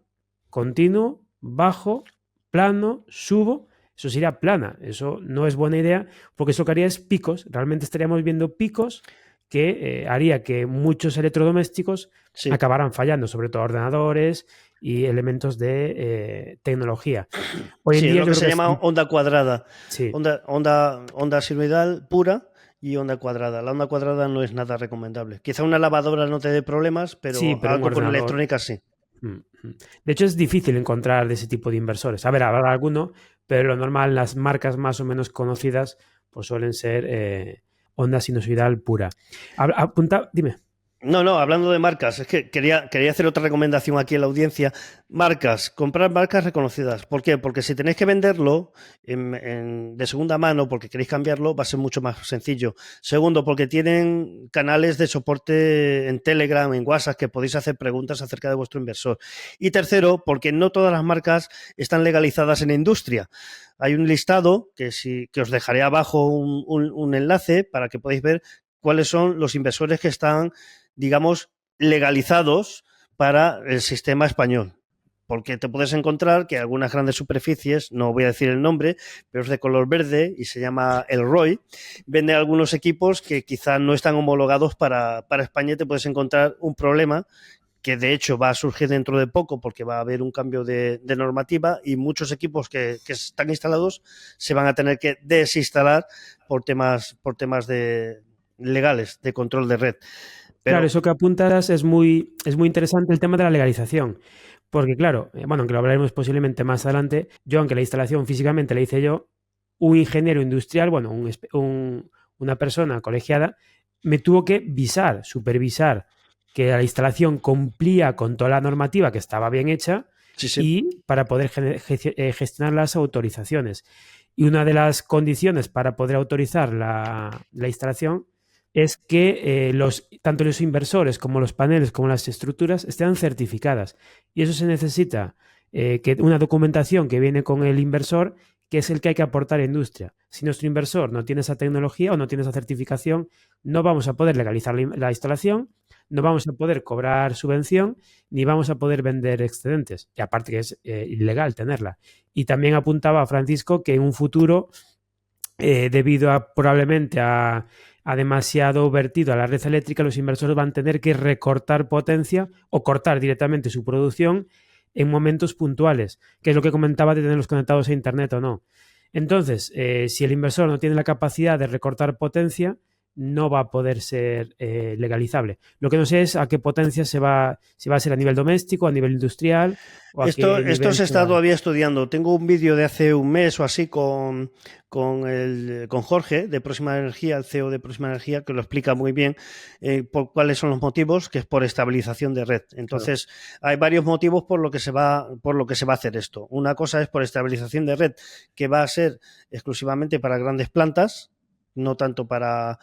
continuo, bajo, plano, subo. Eso sería plana. Eso no es buena idea porque eso que haría es picos. Realmente estaríamos viendo picos que haría que muchos electrodomésticos acabaran fallando, sobre todo ordenadores y elementos de tecnología. Hoy en día, lo que se llama onda cuadrada, sí. onda sinusoidal pura y onda cuadrada. La onda cuadrada no es nada recomendable. Quizá una lavadora no te dé problemas, pero algo con electrónica sí. De hecho, es difícil encontrar de ese tipo de inversores. A ver, habrá alguno, pero lo normal, las marcas más o menos conocidas, pues suelen ser onda sinusoidal pura. Apunta, dime. No, de marcas, es que quería hacer otra recomendación aquí en la audiencia. Comprar marcas reconocidas. ¿Por qué? Porque si tenéis que venderlo de segunda mano porque queréis cambiarlo, va a ser mucho más sencillo. Segundo, porque tienen canales de soporte en Telegram, en WhatsApp, que podéis hacer preguntas acerca de vuestro inversor. Y tercero, porque no todas las marcas están legalizadas en la industria. Hay un listado que os dejaré abajo un enlace para que podáis ver cuáles son los inversores que están, digamos, legalizados para el sistema español. Porque te puedes encontrar que algunas grandes superficies, no voy a decir el nombre, pero es de color verde y se llama Elroy, vende algunos equipos que quizá no están homologados para España y te puedes encontrar un problema que de hecho va a surgir dentro de poco porque va a haber un cambio de normativa y muchos equipos que están instalados se van a tener que desinstalar por temas legales de control de red. Claro, eso que apuntas es muy interesante, el tema de la legalización. Porque claro, aunque lo hablaremos posiblemente más adelante, yo, aunque la instalación físicamente la hice yo, un ingeniero industrial, una persona colegiada, me tuvo que supervisar que la instalación cumplía con toda la normativa, que estaba bien hecha, y para poder gestionar las autorizaciones. Y una de las condiciones para poder autorizar la instalación es que tanto los inversores como los paneles como las estructuras estén certificadas. Y eso se necesita que una documentación que viene con el inversor, que es el que hay que aportar a industria. Si nuestro inversor no tiene esa tecnología o no tiene esa certificación, no vamos a poder legalizar la instalación, no vamos a poder cobrar subvención, ni vamos a poder vender excedentes. Y aparte que es ilegal tenerla. Y también apuntaba Francisco que en un futuro, debido probablemente a demasiado vertido a la red eléctrica, los inversores van a tener que recortar potencia o cortar directamente su producción en momentos puntuales, que es lo que comentaba de tenerlos conectados a internet o no. Entonces, si el inversor no tiene la capacidad de recortar potencia, no va a poder ser legalizable. Lo que no sé es a qué potencia si va a ser a nivel doméstico, a nivel industrial. Esto se está todavía estudiando. Tengo un vídeo de hace un mes o así con Jorge de Próxima Energía, el CEO de Próxima Energía, que lo explica muy bien por cuáles son los motivos, que es por estabilización de red. Entonces, hay varios motivos por lo que se va a hacer esto. Una cosa es por estabilización de red, que va a ser exclusivamente para grandes plantas, no tanto para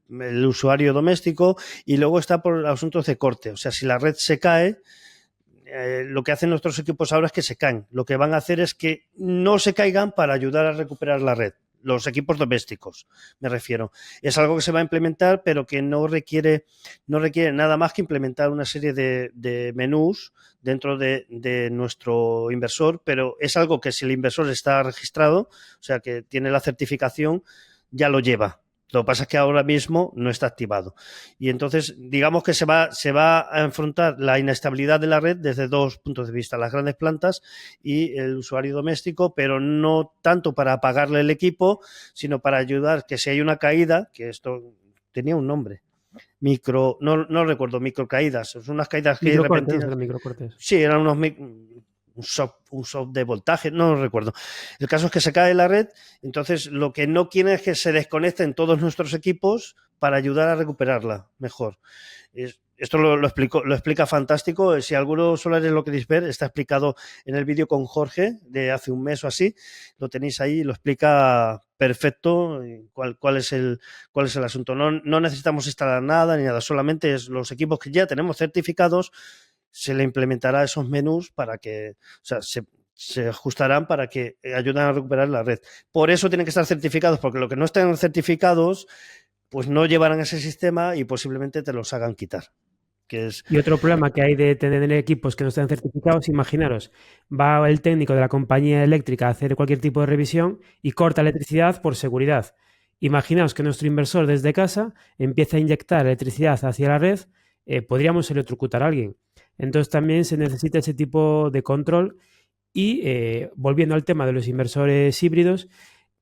el usuario doméstico, y luego está por asuntos de corte. O sea, si la red se cae, lo que hacen nuestros equipos ahora es que se caen. Lo que van a hacer es que no se caigan para ayudar a recuperar la red. Los equipos domésticos, me refiero. Es algo que se va a implementar, pero que no requiere nada más que implementar una serie de menús dentro de nuestro inversor, pero es algo que si el inversor está registrado, o sea, que tiene la certificación, ya lo lleva. Lo que pasa es que ahora mismo no está activado. Y entonces, digamos que se va a enfrentar la inestabilidad de la red desde dos puntos de vista, las grandes plantas y el usuario doméstico, pero no tanto para apagarle el equipo, sino para ayudar que si hay una caída, que esto tenía un nombre, no recuerdo, microcaídas, son unas caídas que repentinas. Microcortes. Sí, eran un shock de voltaje, no lo recuerdo. El caso es que se cae la red, entonces lo que no quiere es que se desconecten todos nuestros equipos para ayudar a recuperarla mejor. Esto lo explica fantástico. Si alguno solares lo queréis ver, está explicado en el vídeo con Jorge de hace un mes o así. Lo tenéis ahí, lo explica perfecto cuál es el asunto. No necesitamos instalar nada ni nada, solamente es los equipos que ya tenemos certificados. Se le implementará esos menús para que, o sea, se ajustarán para que ayuden a recuperar la red. Por eso tienen que estar certificados, porque los que no estén certificados, pues no llevarán ese sistema y posiblemente te los hagan quitar. Y otro problema que hay de tener equipos que no estén certificados, imaginaros, va el técnico de la compañía eléctrica a hacer cualquier tipo de revisión y corta electricidad por seguridad. Imaginaos que nuestro inversor desde casa empieza a inyectar electricidad hacia la red, podríamos electrocutar a alguien. Entonces también se necesita ese tipo de control y volviendo al tema de los inversores híbridos,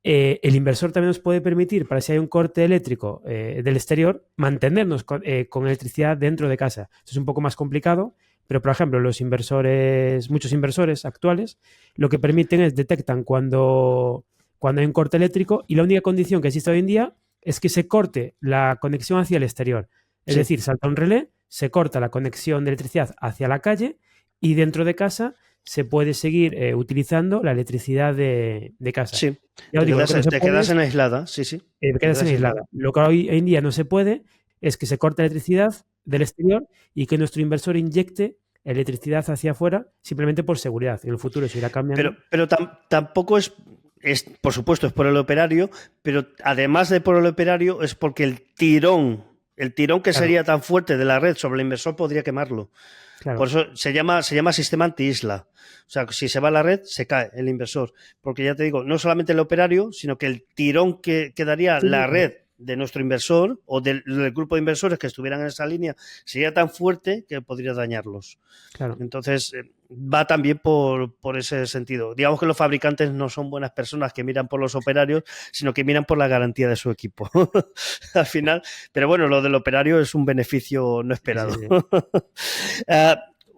el inversor también nos puede permitir, para si hay un corte eléctrico del exterior, mantenernos con electricidad dentro de casa. Esto es un poco más complicado, pero por ejemplo muchos inversores actuales lo que permiten es detectan cuando hay un corte eléctrico y la única condición que existe hoy en día es que se corte la conexión hacia el exterior. Es decir, salta un relé, se corta la conexión de electricidad hacia la calle y dentro de casa se puede seguir utilizando la electricidad de casa. Sí, te quedas en aislada, sí. Te quedas en aislada. Lo que hoy en día no se puede es que se corte electricidad del exterior y que nuestro inversor inyecte electricidad hacia afuera simplemente por seguridad. En el futuro se irá cambiando. Pero tampoco es, por supuesto, es por el operario, pero además de por el operario es porque el tirón que sería tan fuerte de la red sobre el inversor podría quemarlo. Claro. Por eso se llama sistema anti-isla. O sea, si se va a la red, se cae el inversor. Porque ya te digo, no solamente el operario, sino que el tirón que daría la red de nuestro inversor o del grupo de inversores que estuvieran en esa línea sería tan fuerte que podría dañarlos. Claro. Entonces, va también por ese sentido. Digamos que los fabricantes no son buenas personas que miran por los operarios, sino que miran por la garantía de su equipo. Al final, pero bueno, lo del operario es un beneficio no esperado. Sí.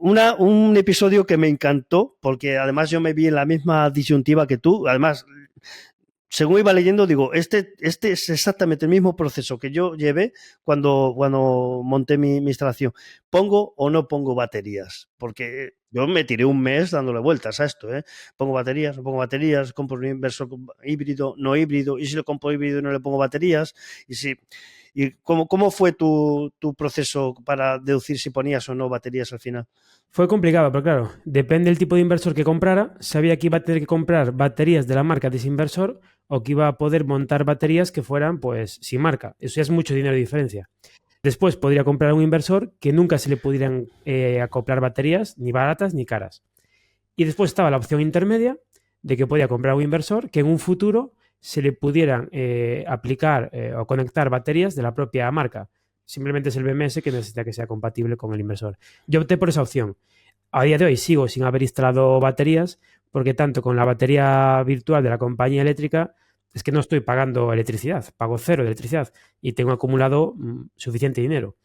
Un episodio que me encantó, porque además yo me vi en la misma disyuntiva que tú. Además, según iba leyendo, digo, este es exactamente el mismo proceso que yo llevé cuando monté mi instalación. ¿Pongo o no pongo baterías? Porque yo me tiré un mes dándole vueltas a esto, ¿eh? ¿Pongo baterías? ¿No pongo baterías? ¿Compro un inversor híbrido? ¿No híbrido? ¿Y si lo compro híbrido y no le pongo baterías? ¿Y cómo fue tu proceso para deducir si ponías o no baterías al final? Fue complicado, pero claro, depende del tipo de inversor que comprara. Sabía que iba a tener que comprar baterías de la marca de ese inversor o que iba a poder montar baterías que fueran, pues, sin marca. Eso ya es mucho dinero de diferencia. Después podría comprar un inversor que nunca se le pudieran acoplar baterías, ni baratas ni caras. Y después estaba la opción intermedia de que podía comprar un inversor que en un futuro se le pudieran aplicar o conectar baterías de la propia marca. Simplemente es el BMS que necesita que sea compatible con el inversor. Yo opté por esa opción. A día de hoy sigo sin haber instalado baterías porque tanto con la batería virtual de la compañía eléctrica es que no estoy pagando electricidad, pago 0 de electricidad y tengo acumulado suficiente dinero.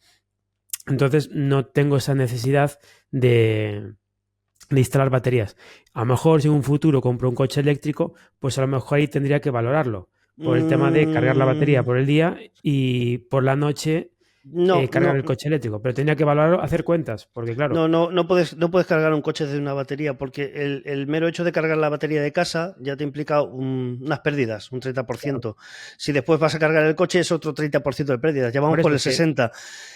Entonces no tengo esa necesidad de instalar baterías. A lo mejor si en un futuro compro un coche eléctrico, pues a lo mejor ahí tendría que valorarlo por el tema de cargar la batería por el día y por la noche cargar el coche eléctrico, pero tendría que valorarlo, hacer cuentas, porque claro... No puedes cargar un coche desde una batería, porque el mero hecho de cargar la batería de casa ya te implica unas pérdidas, un 30%. Claro. Si después vas a cargar el coche es otro 30% de pérdidas, ya vamos por el 60%.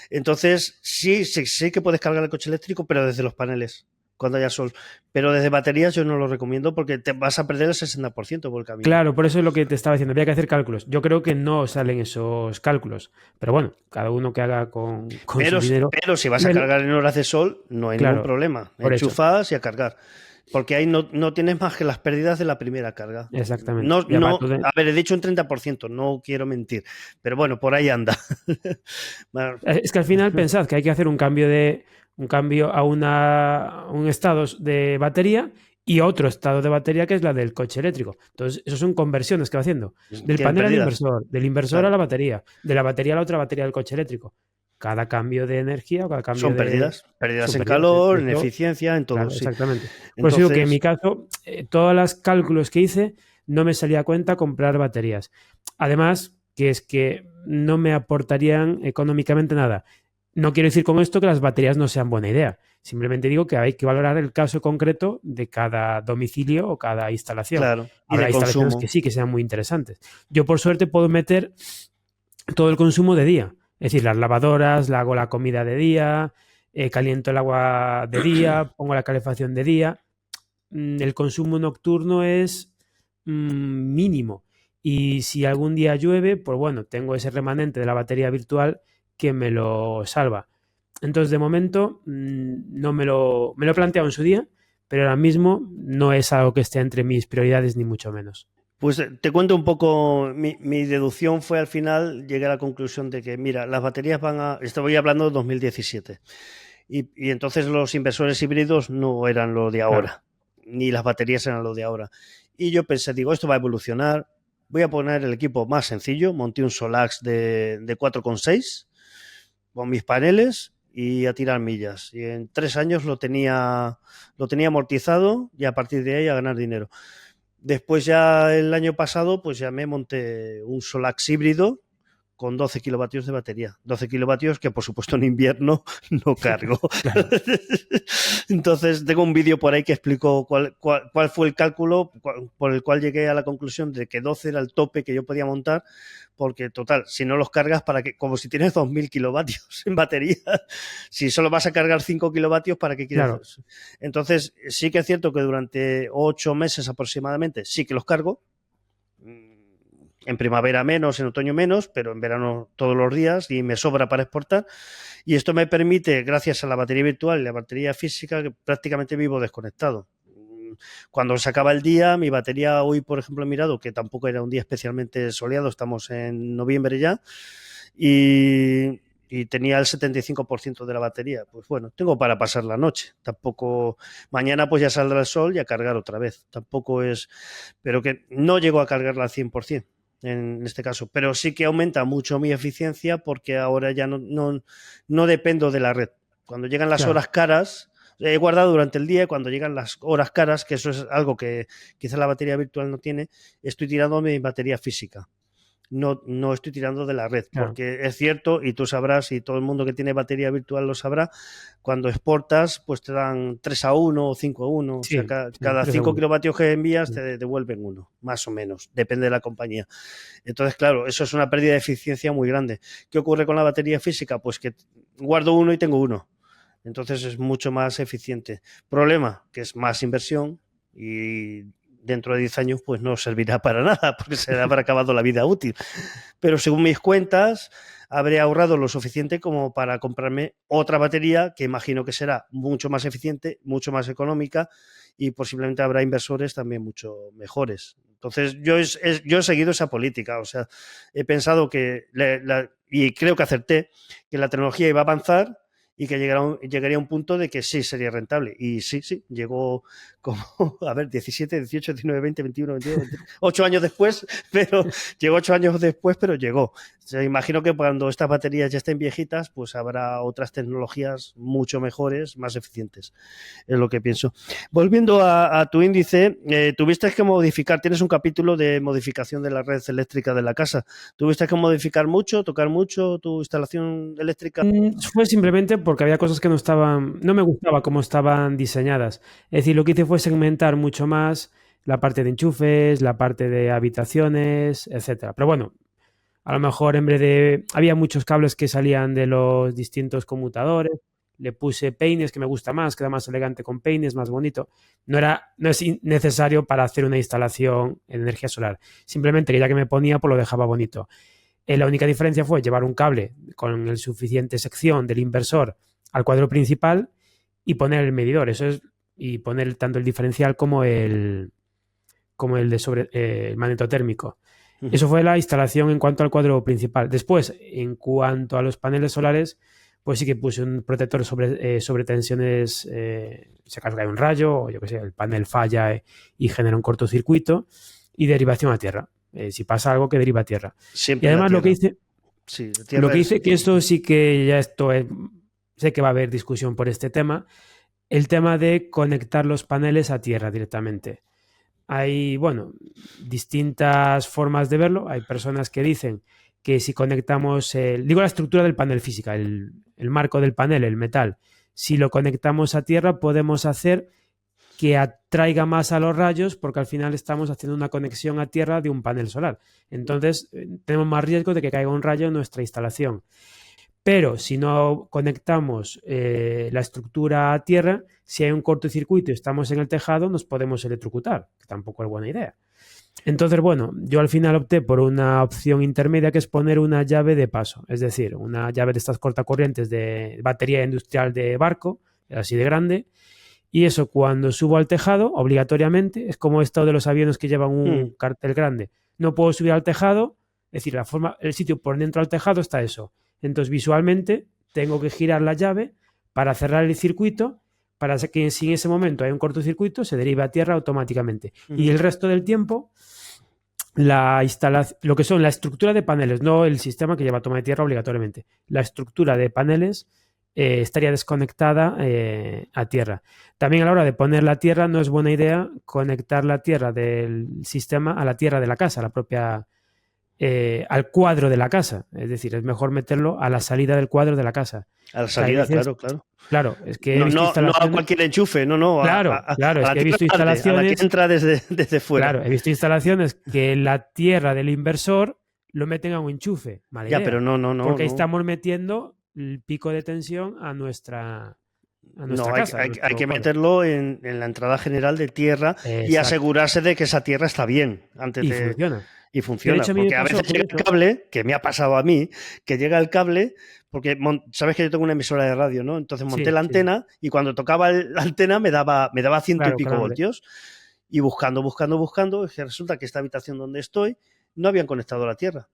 Entonces sí que puedes cargar el coche eléctrico, pero desde los paneles, cuando haya sol. Pero desde baterías yo no lo recomiendo porque te vas a perder el 60% por el camino. Claro, por eso es lo que te estaba diciendo. Había que hacer cálculos. Yo creo que no salen esos cálculos. Pero bueno, cada uno que haga con su dinero. Pero si vas a cargar en horas de sol, no hay ningún problema. Enchufas y a cargar. Porque ahí no tienes más que las pérdidas de la primera carga. Exactamente. A ver, he dicho un 30%, no quiero mentir. Pero bueno, por ahí anda. Es que al final pensad que hay que hacer un cambio a un estado de batería y otro estado de batería que es la del coche eléctrico. Entonces, eso son conversiones que va haciendo. Del panel al inversor, del inversor a la batería, de la batería a la otra batería del coche eléctrico. Cada cambio de energía o cada cambio son pérdidas en calor, en eficiencia, en todo. Claro, exactamente. Por eso digo que en mi caso, todos los cálculos que hice no me salía a cuenta comprar baterías. Además, que es que no me aportarían económicamente nada. No quiero decir con esto que las baterías no sean buena idea. Simplemente digo que hay que valorar el caso concreto de cada domicilio o cada instalación. Claro, y habrá instalaciones que sí, que sean muy interesantes. Yo, por suerte, puedo meter todo el consumo de día. Es decir, las lavadoras, hago la comida de día, caliento el agua de día, pongo la calefacción de día. El consumo nocturno es mínimo. Y si algún día llueve, pues bueno, tengo ese remanente de la batería virtual que me lo salva. Entonces, de momento, no me lo he planteado en su día, pero ahora mismo no es algo que esté entre mis prioridades, ni mucho menos. Pues te cuento un poco, mi deducción fue al final, llegué a la conclusión de que, mira, las baterías estoy hablando de 2017, y entonces los inversores híbridos no eran lo de ahora, ni las baterías eran lo de ahora. Y yo pensé, digo, esto va a evolucionar, voy a poner el equipo más sencillo, monté un Solax de 4,6 con mis paneles y a tirar millas. Y en 3 años lo tenía amortizado y a partir de ahí a ganar dinero. Después ya el año pasado pues ya me monté un Solax híbrido con 12 kilovatios de batería. 12 kilovatios que por supuesto en invierno no cargo. Claro. Entonces tengo un vídeo por ahí que explico cuál fue el cálculo por el cual llegué a la conclusión de que 12 era el tope que yo podía montar, porque total, si no los cargas, ¿para qué? Como si tienes 2000 kilovatios en batería. Si solo vas a cargar 5 kilovatios, ¿para qué quieres Claro. eso? Entonces sí que es cierto que durante 8 meses aproximadamente sí que los cargo. En primavera menos, en otoño menos, pero en verano todos los días y me sobra para exportar. Y esto me permite, gracias a la batería virtual y la batería física, que prácticamente vivo desconectado. Cuando se acaba el día, mi batería hoy, por ejemplo, he mirado que tampoco era un día especialmente soleado, estamos en noviembre ya, y tenía el 75% de la batería. Pues bueno, tengo para pasar la noche. Tampoco, mañana pues ya saldrá el sol y a cargar otra vez. Tampoco es, pero que no llego a cargarla al 100%. En este caso, pero sí que aumenta mucho mi eficiencia porque ahora ya no dependo de la red. Cuando llegan las horas caras, he guardado durante el día, y cuando llegan las horas caras, que eso es algo que quizás la batería virtual no tiene, estoy tirando mi batería física. No estoy tirando de la red, porque es cierto, y tú sabrás, y todo el mundo que tiene batería virtual lo sabrá, cuando exportas, pues te dan 3-1 o 5-1, Sí, o sea, cada 5 kilovatios que envías te devuelven 1, más o menos, depende de la compañía. Entonces, claro, eso es una pérdida de eficiencia muy grande. ¿Qué ocurre con la batería física? Pues que guardo 1 y tengo 1. Entonces es mucho más eficiente. Problema, que es más inversión y dentro de 10 años pues no servirá para nada porque se habrá acabado la vida útil. Pero según mis cuentas, habré ahorrado lo suficiente como para comprarme otra batería que imagino que será mucho más eficiente, mucho más económica y posiblemente habrá inversores también mucho mejores. Entonces yo he seguido esa política, o sea, he pensado que, y creo que acerté, que la tecnología iba a avanzar y que llegaría a un punto de que sí sería rentable. Y sí, llegó como, 17, 18, 19, 20, 21, 22, 23, 8 años después, pero llegó 8 años después, pero llegó. O sea, imagino que cuando estas baterías ya estén viejitas, pues habrá otras tecnologías mucho mejores, más eficientes. Es lo que pienso. Volviendo a tu índice, tuviste que modificar, tienes un capítulo de modificación de la red eléctrica de la casa. ¿Tuviste que modificar mucho, tocar mucho tu instalación eléctrica? Fue simplemente porque había cosas que no me gustaba cómo estaban diseñadas. Es decir, lo que hice fue segmentar mucho más la parte de enchufes, la parte de habitaciones, etcétera. Pero bueno, a lo mejor había muchos cables que salían de los distintos conmutadores. Le puse peines, que me gusta más, queda más elegante con peines, más bonito. No es necesario para hacer una instalación en energía solar. Simplemente que ya que me ponía, pues lo dejaba bonito. La única diferencia fue llevar un cable con el suficiente sección del inversor al cuadro principal y poner el medidor. Y poner tanto el diferencial como el de el magnetotérmico. Eso fue la instalación en cuanto al cuadro principal. Después, en cuanto a los paneles solares, pues sí que puse un protector sobre tensiones, si acaso cae un rayo, o yo qué sé, el panel falla y genera un cortocircuito, y derivación a tierra. Si pasa algo que deriva a tierra. Siempre y además lo que hice, que esto sí que ya sé que va a haber discusión por este tema, el tema de conectar los paneles a tierra directamente. Hay, distintas formas de verlo. Hay personas que dicen que si conectamos, la estructura del panel física, el marco del panel, el metal, si lo conectamos a tierra podemos hacer que atraiga más a los rayos porque al final estamos haciendo una conexión a tierra de un panel solar. Entonces tenemos más riesgo de que caiga un rayo en nuestra instalación. Pero si no conectamos la estructura a tierra, si hay un cortocircuito y estamos en el tejado, nos podemos electrocutar, que tampoco es buena idea. Entonces, yo al final opté por una opción intermedia que es poner una llave de paso, es decir, una llave de estas cortacorrientes de batería industrial de barco, así de grande, Y eso cuando subo al tejado, obligatoriamente, es como esto de los aviones que llevan un cartel grande. No puedo subir al tejado, es decir, el sitio por dentro del tejado está eso. Entonces visualmente tengo que girar la llave para cerrar el circuito, para que si en ese momento hay un cortocircuito se derive a tierra automáticamente. Y el resto del tiempo lo que son la estructura de paneles, no el sistema que lleva toma de tierra obligatoriamente. La estructura de paneles estaría desconectada a tierra. También a la hora de poner la tierra no es buena idea conectar la tierra del sistema a la tierra de la casa, al cuadro de la casa. Es decir, es mejor meterlo a la salida del cuadro de la casa. A la salida, claro. Claro, es que no a cualquier enchufe, no. Claro, es que he visto instalaciones... A la que entra desde fuera. Claro, he visto instalaciones que la tierra del inversor lo meten a un enchufe. Mala idea, pero no. Porque ahí estamos metiendo el pico de tensión a nuestra casa. Hay que meterlo en la entrada general de tierra. Exacto. Y asegurarse de que esa tierra está bien. Y funciona. Porque a veces llega el cable, que me ha pasado a mí, que llega el cable, porque sabes que yo tengo una emisora de radio, ¿no? Entonces monté la antena y cuando tocaba la antena me daba 100 y pico voltios. Y buscando, es que resulta que esta habitación donde estoy no habían conectado la tierra.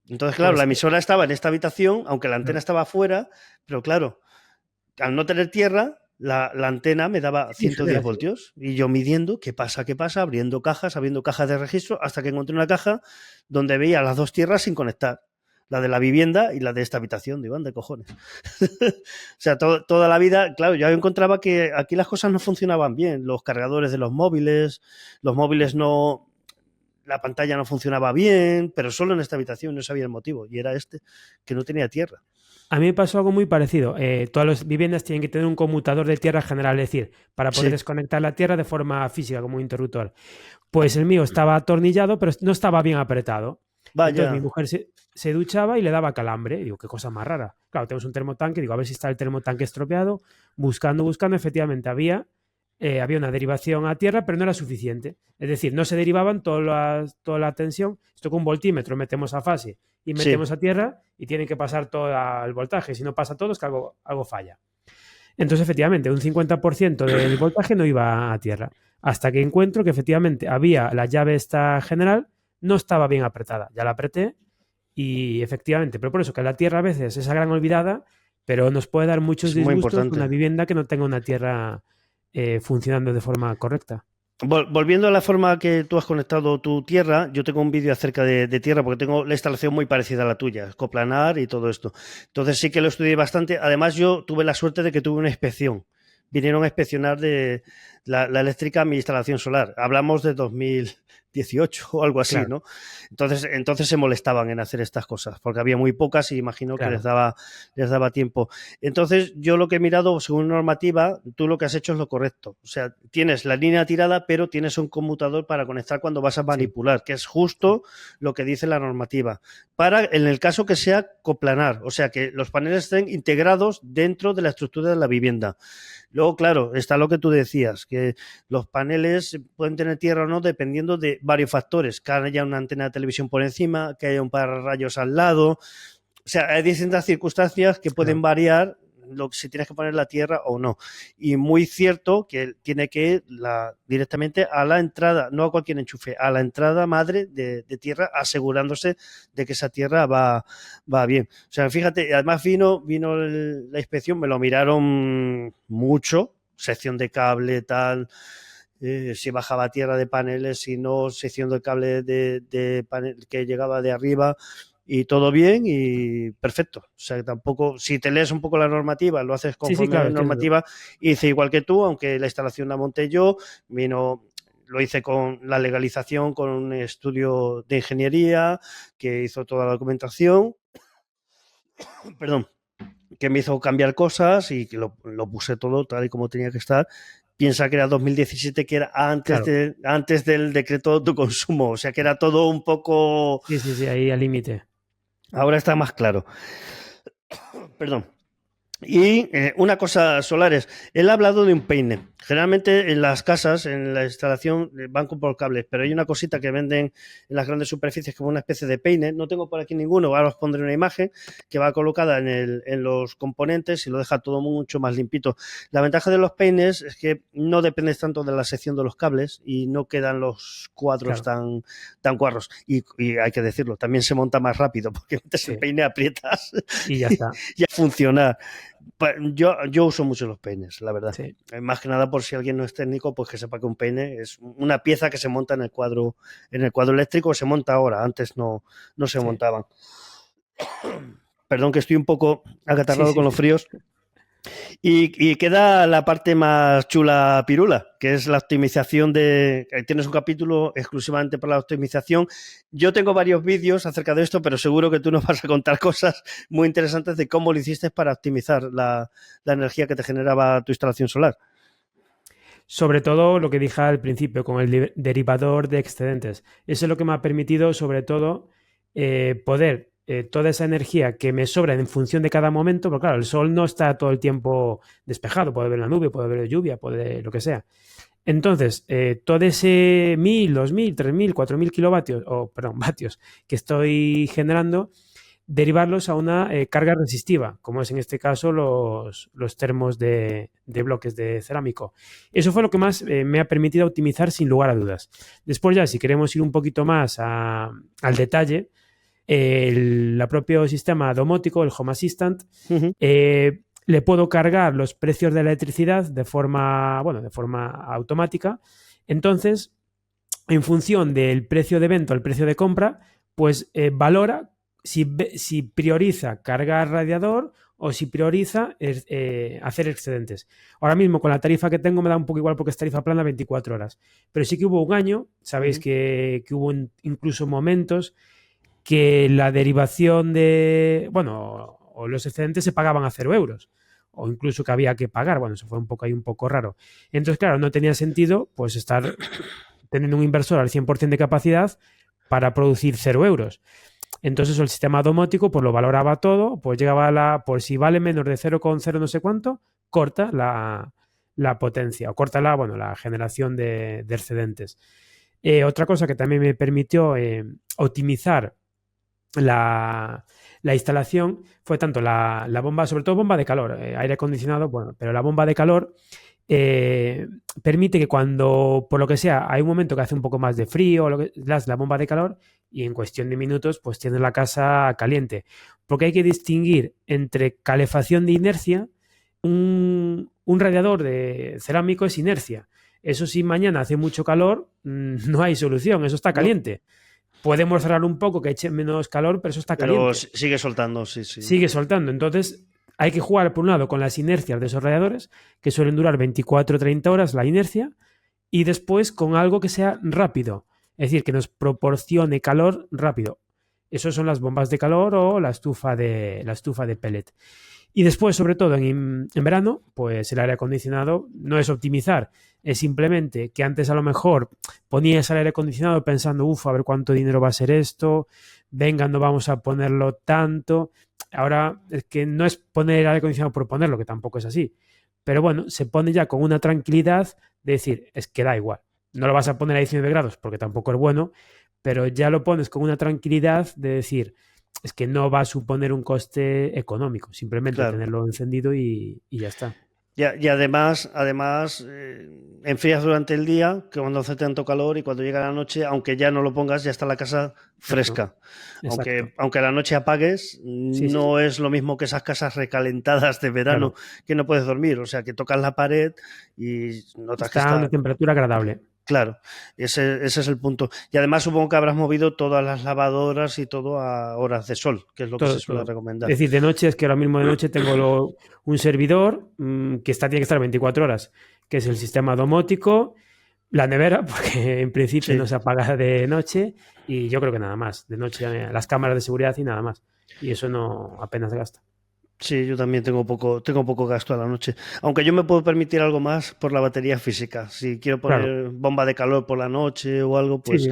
Entonces, claro, la emisora estaba en esta habitación, aunque la antena estaba afuera, pero claro, al no tener tierra, la antena me daba 110 voltios. Y yo midiendo, ¿qué pasa? Abriendo cajas de registro, hasta que encontré una caja donde veía las dos tierras sin conectar. La de la vivienda y la de esta habitación. Digo, anda, cojones. O sea, toda la vida, claro, yo encontraba que aquí las cosas no funcionaban bien. Los cargadores de los móviles no... La pantalla no funcionaba bien, pero solo en esta habitación, no sabía el motivo. Y era que no tenía tierra. A mí me pasó algo muy parecido. Todas las viviendas tienen que tener un conmutador de tierra general, es decir, para poder desconectar la tierra de forma física, como un interruptor. Pues el mío estaba atornillado, pero no estaba bien apretado. Vaya. Entonces mi mujer se duchaba y le daba calambre. Y digo, qué cosa más rara. Claro, tenemos un termotanque, digo, a ver si está el termotanque estropeado. Buscando, efectivamente había una derivación a tierra, pero no era suficiente. Es decir, no se derivaban toda la tensión. Esto con un voltímetro metemos a fase y metemos a tierra y tiene que pasar todo el voltaje. Si no pasa todo es que algo falla. Entonces, efectivamente, un 50% del voltaje no iba a tierra. Hasta que encuentro que efectivamente había la llave esta general, no estaba bien apretada. Ya la apreté y efectivamente, pero por eso que la tierra a veces es esa gran olvidada, pero nos puede dar muchos disgustos con una vivienda que no tenga una tierra funcionando de forma correcta. Volviendo a la forma que tú has conectado tu tierra, yo tengo un vídeo acerca de tierra porque tengo la instalación muy parecida a la tuya, coplanar y todo esto. Entonces sí que lo estudié bastante. Además yo tuve la suerte de que tuve una inspección. Vinieron a inspeccionar de la eléctrica mi instalación solar. Hablamos de 2018 o algo así, claro. ¿No? Entonces se molestaban en hacer estas cosas porque había muy pocas y imagino que les daba tiempo. Entonces yo lo que he mirado según normativa, tú lo que has hecho es lo correcto. O sea, tienes la línea tirada, pero tienes un conmutador para conectar cuando vas a manipular, que es justo lo que dice la normativa. En el caso que sea coplanar, o sea, que los paneles estén integrados dentro de la estructura de la vivienda. Luego, claro, está lo que tú decías, que los paneles pueden tener tierra o no dependiendo de varios factores, que haya una antena de televisión por encima, que haya un pararrayos al lado. O sea, hay distintas circunstancias que pueden variar si tienes que poner la tierra o no. Y muy cierto que tiene que ir directamente a la entrada, no a cualquier enchufe, a la entrada madre de tierra, asegurándose de que esa tierra va bien. O sea, fíjate, además vino la inspección, me lo miraron mucho, sección de cable, tal, si bajaba tierra de paneles, si no, sección de cable de panel que llegaba de arriba. Y todo bien y perfecto. O sea, tampoco, si te lees un poco la normativa, lo haces conforme a la normativa, hice igual que tú, aunque la instalación la monté yo, lo hice con la legalización, con un estudio de ingeniería que hizo toda la documentación, perdón, que me hizo cambiar cosas y que lo puse todo tal y como tenía que estar. Piensa que era 2017, que era antes del decreto de autoconsumo, o sea que era todo un poco... Sí, ahí al límite. Ahora está más claro. Perdón. Y una cosa, Solares, él ha hablado de un peine. Generalmente en las casas, en la instalación, van por cables, pero hay una cosita que venden en las grandes superficies como una especie de peine. No tengo por aquí ninguno, ahora os pondré una imagen que va colocada en los componentes y lo deja todo mucho más limpito. La ventaja de los peines es que no dependes tanto de la sección de los cables y no quedan los cuadros tan cuarros. Y hay que decirlo, también se monta más rápido porque metes el peine, aprietas y ya está. Y a funcionar. Yo uso mucho los peines, la verdad. Sí. Más que nada por si alguien no es técnico, pues que sepa que un peine es una pieza que se monta en el cuadro eléctrico, se monta ahora, antes no se montaban. Perdón que estoy un poco acatarrado con los fríos. Y queda la parte más chula pirula, que es la optimización tienes un capítulo exclusivamente para la optimización. Yo tengo varios vídeos acerca de esto, pero seguro que tú nos vas a contar cosas muy interesantes de cómo lo hiciste para optimizar la energía que te generaba tu instalación solar. Sobre todo lo que dije al principio, con el derivador de excedentes. Eso es lo que me ha permitido, sobre todo, poder toda esa energía que me sobra en función de cada momento, porque claro, el sol no está todo el tiempo despejado, puede haber la nube, puede haber lluvia, puede lo que sea. Entonces, todo ese 1000, 2000, 3000, 4000 kilovatios, vatios que estoy generando, derivarlos a una carga resistiva, como es en este caso los termos de bloques de cerámico. Eso fue lo que más me ha permitido optimizar sin lugar a dudas. Después ya, si queremos ir un poquito más al detalle, el propio sistema domótico, el Home Assistant, le puedo cargar los precios de la electricidad de forma automática. Entonces, en función del precio de venta o el precio de compra, pues valora si prioriza cargar radiador o si prioriza hacer excedentes. Ahora mismo con la tarifa que tengo me da un poco igual porque es tarifa plana 24 horas. Pero sí que hubo un año, sabéis que hubo incluso momentos que la derivación o los excedentes se pagaban a 0 euros. O incluso que había que pagar. Bueno, eso fue un poco raro. Entonces, claro, no tenía sentido pues estar teniendo un inversor al 100% de capacidad para producir 0 euros. Entonces el sistema domótico pues lo valoraba todo, pues llegaba por si vale menos de 0,0 no sé cuánto, corta la potencia o corta la generación de excedentes. Otra cosa que también me permitió optimizar la instalación fue tanto la bomba, sobre todo bomba de calor, aire acondicionado, pero la bomba de calor permite que cuando, por lo que sea, hay un momento que hace un poco más de frío, das la bomba de calor y en cuestión de minutos pues tienes la casa caliente. Porque hay que distinguir entre calefacción de inercia, un radiador de cerámico es inercia. Eso si mañana hace mucho calor, no hay solución, eso está caliente. Podemos cerrar un poco, que eche menos calor, pero eso está caliente. Pero sigue soltando, sí. Sigue soltando. Entonces, hay que jugar, por un lado, con las inercias de esos radiadores, que suelen durar 24 o 30 horas la inercia, y después con algo que sea rápido. Es decir, que nos proporcione calor rápido. Eso son las bombas de calor o la estufa de pellet. Y después, sobre todo en verano, pues el aire acondicionado no es optimizar, es simplemente que antes a lo mejor ponías el aire acondicionado pensando, a ver cuánto dinero va a ser esto, venga, no vamos a ponerlo tanto. Ahora es que no es poner el aire acondicionado por ponerlo, que tampoco es así. Pero bueno, se pone ya con una tranquilidad de decir, es que da igual. No lo vas a poner a 19 grados porque tampoco es bueno, pero ya lo pones con una tranquilidad de decir, es que no va a suponer un coste económico, simplemente tenerlo encendido y ya está. Y además enfrías durante el día, que cuando hace tanto calor, y cuando llega la noche, aunque ya no lo pongas, ya está la casa fresca. Aunque a la noche apagues, no es lo mismo que esas casas recalentadas de verano que no puedes dormir. O sea, que tocas la pared y notas que está a una temperatura agradable. Claro, ese es el punto. Y además supongo que habrás movido todas las lavadoras y todo a horas de sol, que es lo que se suele recomendar. Es decir, de noche, es que ahora mismo de noche tengo un servidor que tiene que estar 24 horas, que es el sistema domótico, la nevera, porque en principio no se apaga de noche, y yo creo que nada más. De noche las cámaras de seguridad y nada más. Y eso no apenas gasta. Sí, yo también tengo poco gasto a la noche. Aunque yo me puedo permitir algo más por la batería física. Si quiero poner bomba de calor por la noche o algo, pues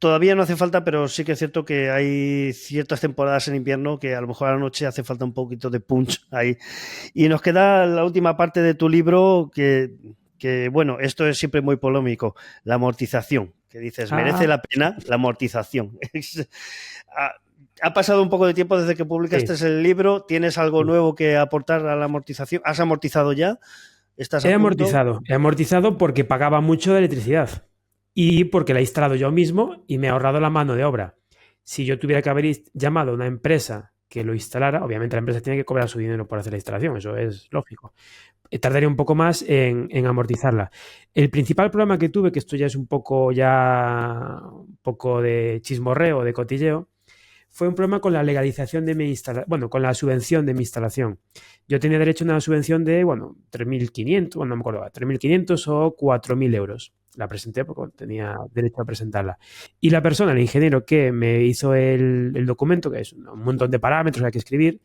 todavía no hace falta, pero sí que es cierto que hay ciertas temporadas en invierno que a lo mejor a la noche hace falta un poquito de punch ahí. Y nos queda la última parte de tu libro que bueno, esto es siempre muy polémico, la amortización, que dices, merece la pena la amortización. Ha pasado un poco de tiempo desde que publicaste el libro, ¿tienes algo nuevo que aportar a la amortización? ¿Has amortizado ya? ¿Estás He amortizado porque pagaba mucho de electricidad y porque la he instalado yo mismo y me he ahorrado la mano de obra. Si yo tuviera que haber llamado a una empresa que lo instalara, obviamente la empresa tiene que cobrar su dinero por hacer la instalación, eso es lógico. Tardaría un poco más en amortizarla. El principal problema que tuve, que esto ya es un poco de chismorreo, de cotilleo, fue un problema con la legalización de mi instalación, bueno, con la subvención de mi instalación. Yo tenía derecho a una subvención de, 3.500, no me acuerdo, 3.500 o 4.000 euros. La presenté porque tenía derecho a presentarla. Y la persona, el ingeniero que me hizo el documento, que es un montón de parámetros que hay que escribir,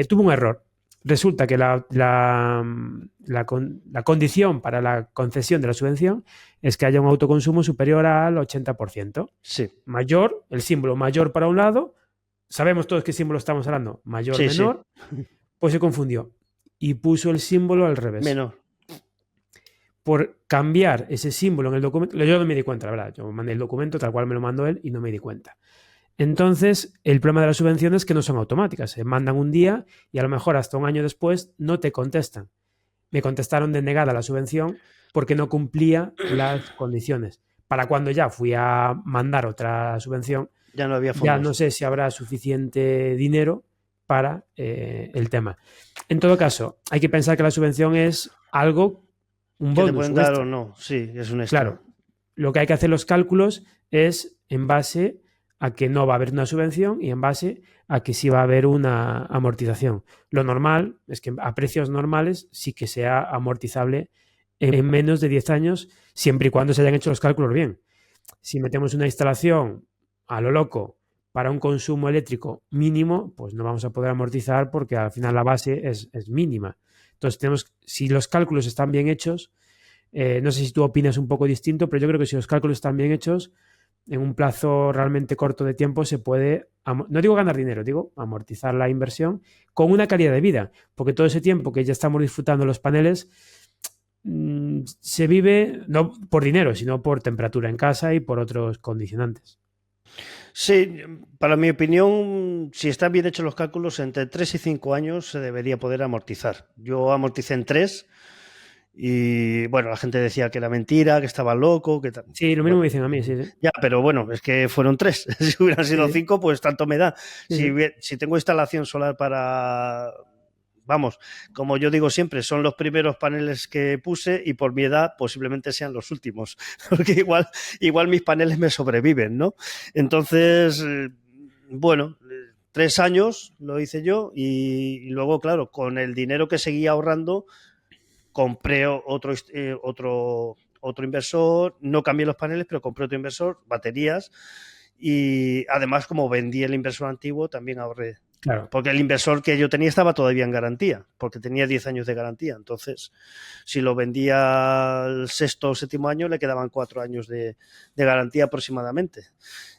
tuvo un error. Resulta que la condición para la concesión de la subvención es que haya un autoconsumo superior al 80%. Sí. Mayor, el símbolo mayor para un lado, sabemos todos qué símbolo estamos hablando, mayor, menor, pues se confundió y puso el símbolo al revés. Menor. Por cambiar ese símbolo en el documento, yo no me di cuenta, la verdad, yo mandé el documento tal cual me lo mandó él y no me di cuenta. Entonces, el problema de las subvenciones es que no son automáticas. Se mandan un día y a lo mejor hasta un año después no te contestan. Me contestaron denegada la subvención porque no cumplía las condiciones. Para cuando ya fui a mandar otra subvención, ya no había fondos. Ya no sé si habrá suficiente dinero para el tema. En todo caso, hay que pensar que la subvención es algo, un bonus. Que te pueden dar o no, sí, es un extra. Claro, lo que hay que hacer los cálculos es en base a que no va a haber una subvención y en base a que sí va a haber una amortización. Lo normal es que a precios normales sí que sea amortizable en menos de 10 años, siempre y cuando se hayan hecho los cálculos bien. Si metemos una instalación a lo loco para un consumo eléctrico mínimo, pues no vamos a poder amortizar porque al final la base es mínima. Entonces, si los cálculos están bien hechos, no sé si tú opinas un poco distinto, pero yo creo que si los cálculos están bien hechos, en un plazo realmente corto de tiempo se puede, no digo ganar dinero, digo amortizar la inversión con una calidad de vida, porque todo ese tiempo que ya estamos disfrutando los paneles se vive no por dinero, sino por temperatura en casa y por otros condicionantes. Sí, para mi opinión, si están bien hechos los cálculos, entre 3 y 5 años se debería poder amortizar. Yo amorticé en 3 y, bueno, la gente decía que era mentira, que estaba loco, que sí, lo mismo me dicen a mí, sí. Ya, pero bueno, es que fueron 3. Si hubieran sido 5, pues tanto me da. Si tengo instalación solar para... Vamos, como yo digo siempre, son los primeros paneles que puse y por mi edad posiblemente sean los últimos, porque igual mis paneles me sobreviven, ¿no? Entonces, bueno, 3 años lo hice yo y luego, claro, con el dinero que seguía ahorrando, compré otro inversor, no cambié los paneles, pero compré otro inversor, baterías, y además como vendí el inversor antiguo también ahorré. Claro. Porque el inversor que yo tenía estaba todavía en garantía, porque tenía 10 años de garantía. Entonces, si lo vendía al 6º o 7º año, le quedaban 4 años de garantía aproximadamente.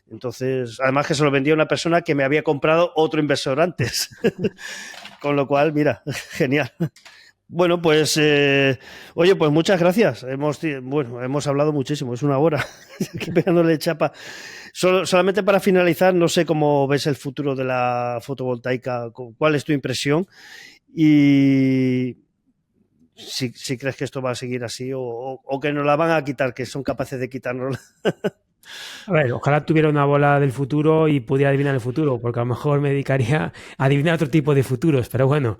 Entonces, además que se lo vendía a una persona que me había comprado otro inversor antes. Con lo cual, mira, genial. Bueno, pues, oye, pues muchas gracias. Hemos hablado muchísimo, es 1 hora aquí pegándole chapa. Solamente para finalizar, no sé cómo ves el futuro de la fotovoltaica, cuál es tu impresión y si crees que esto va a seguir así o que nos la van a quitar, que son capaces de quitárnosla. A ver, ojalá tuviera una bola del futuro y pudiera adivinar el futuro, porque a lo mejor me dedicaría a adivinar otro tipo de futuros, pero bueno.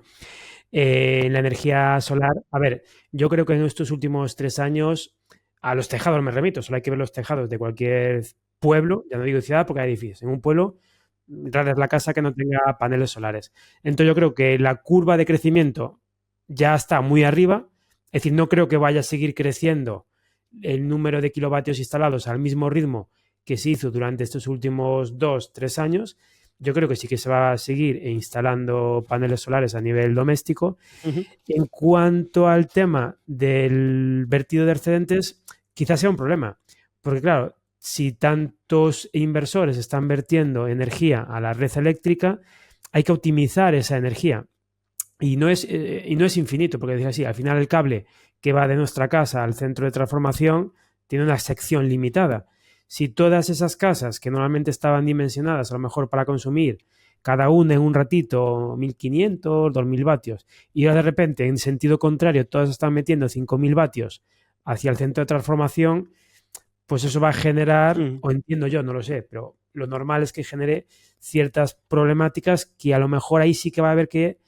En la energía solar, a ver, yo creo que en estos últimos 3 años, a los tejados me remito, solo hay que ver los tejados de cualquier pueblo, ya no digo ciudad porque hay edificios, en un pueblo, rara es la casa que no tenga paneles solares. Entonces yo creo que la curva de crecimiento ya está muy arriba, es decir, no creo que vaya a seguir creciendo el número de kilovatios instalados al mismo ritmo que se hizo durante estos últimos 2-3 años. Yo creo que sí que se va a seguir instalando paneles solares a nivel doméstico. Uh-huh. En cuanto al tema del vertido de excedentes, quizás sea un problema. Porque, claro, si tantos inversores están vertiendo energía a la red eléctrica, hay que optimizar esa energía. Y no es infinito, porque decía así, al final el cable que va de nuestra casa al centro de transformación tiene una sección limitada. Si todas esas casas que normalmente estaban dimensionadas a lo mejor para consumir cada una en un ratito 1.500, 2.000 vatios, y ahora de repente en sentido contrario todas están metiendo 5.000 vatios hacia el centro de transformación, pues eso va a generar, o entiendo yo, no lo sé, pero lo normal es que genere ciertas problemáticas que a lo mejor ahí sí que va a haber que